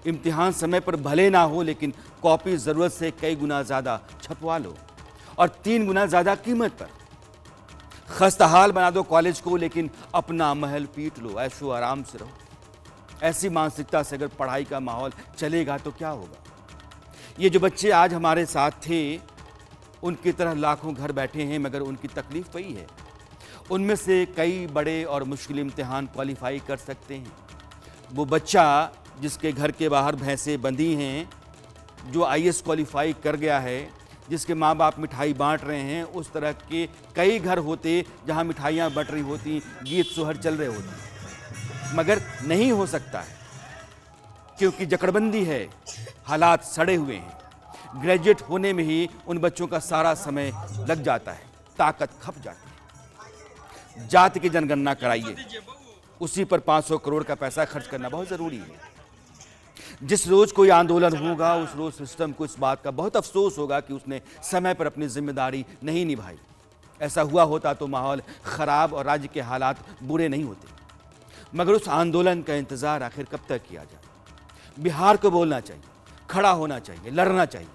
इम्तिहान समय पर भले ना हो, लेकिन कॉपी ज़रूरत से कई गुना ज़्यादा छपवा लो और 3 गुना ज़्यादा कीमत पर। खस्ताहाल बना दो कॉलेज को, लेकिन अपना महल पीट लो, ऐशो आराम से रहो। ऐसी मानसिकता से अगर पढ़ाई का माहौल चलेगा तो क्या होगा। ये जो बच्चे आज हमारे साथ थे, उनकी तरह लाखों घर बैठे हैं, मगर उनकी तकलीफ वही है। उनमें से कई बड़े और मुश्किल इम्तिहान क्वालिफाई कर सकते हैं। वो बच्चा जिसके घर के बाहर भैंसें बंधी हैं, जो IAS क्वालिफाई कर गया है, जिसके माँ बाप मिठाई बांट रहे हैं, उस तरह के कई घर होते जहाँ मिठाइयाँ बट रही होती, गीत सोहर चल रहे होते, मगर नहीं हो सकता है क्योंकि जकड़बंदी है, हालात सड़े हुए हैं। ग्रेजुएट होने में ही उन बच्चों का सारा समय लग जाता है, ताकत खप जाती है। जाति की जनगणना कराइए, उसी पर 500 करोड़ का पैसा खर्च करना बहुत ज़रूरी है। जिस रोज कोई आंदोलन होगा, उस रोज सिस्टम को इस बात का बहुत अफसोस होगा कि उसने समय पर अपनी जिम्मेदारी नहीं निभाई। ऐसा हुआ होता तो माहौल खराब और राज्य के हालात बुरे नहीं होते, मगर उस आंदोलन का इंतजार आखिर कब तक किया जाए। बिहार को बोलना चाहिए, खड़ा होना चाहिए, लड़ना चाहिए।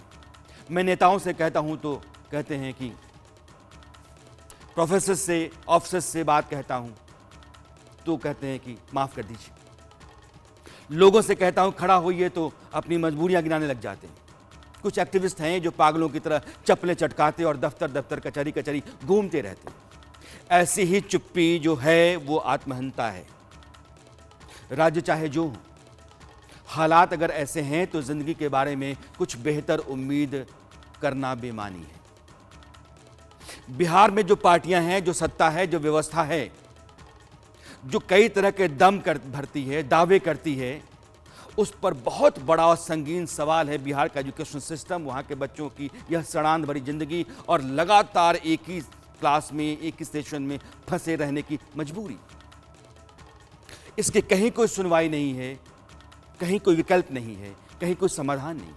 मैं नेताओं से कहता हूं तो कहते हैं कि प्रोफेसर से, ऑफिसर से बात कहता हूं तो कहते हैं कि माफ़ कर दीजिए। लोगों से कहता हूं खड़ा होइए तो अपनी मजबूरियां गिनाने लग जाते हैं। कुछ एक्टिविस्ट हैं जो पागलों की तरह चप्पलें चटकाते और दफ्तर दफ्तर, कचहरी कचहरी घूमते रहते हैं। ऐसी ही चुप्पी जो है वो आत्महंता है। राज्य चाहे जो हो, हालात अगर ऐसे हैं तो जिंदगी के बारे में कुछ बेहतर उम्मीद करना बेमानी है। बिहार में जो पार्टियां हैं, जो सत्ता है, जो व्यवस्था है, जो कई तरह के दम भरती है, दावे करती है, उस पर बहुत बड़ा और संगीन सवाल है बिहार का एजुकेशन सिस्टम, वहाँ के बच्चों की यह सड़ांध भरी जिंदगी और लगातार एक ही क्लास में, एक ही स्टेशन में फंसे रहने की मजबूरी। इसके कहीं कोई सुनवाई नहीं है, कहीं कोई विकल्प नहीं है, कहीं कोई समाधान नहीं।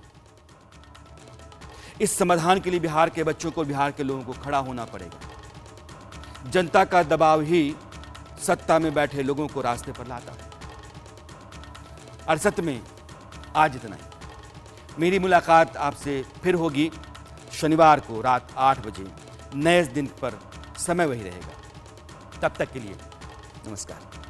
इस समाधान के लिए बिहार के बच्चों को, बिहार के लोगों को खड़ा होना पड़ेगा। जनता का दबाव ही सत्ता में बैठे लोगों को रास्ते पर लाता है। अरसत में आज इतना ही। मेरी मुलाकात आपसे फिर होगी शनिवार को रात 8 बजे। नए दिन पर समय वही रहेगा। तब तक के लिए नमस्कार।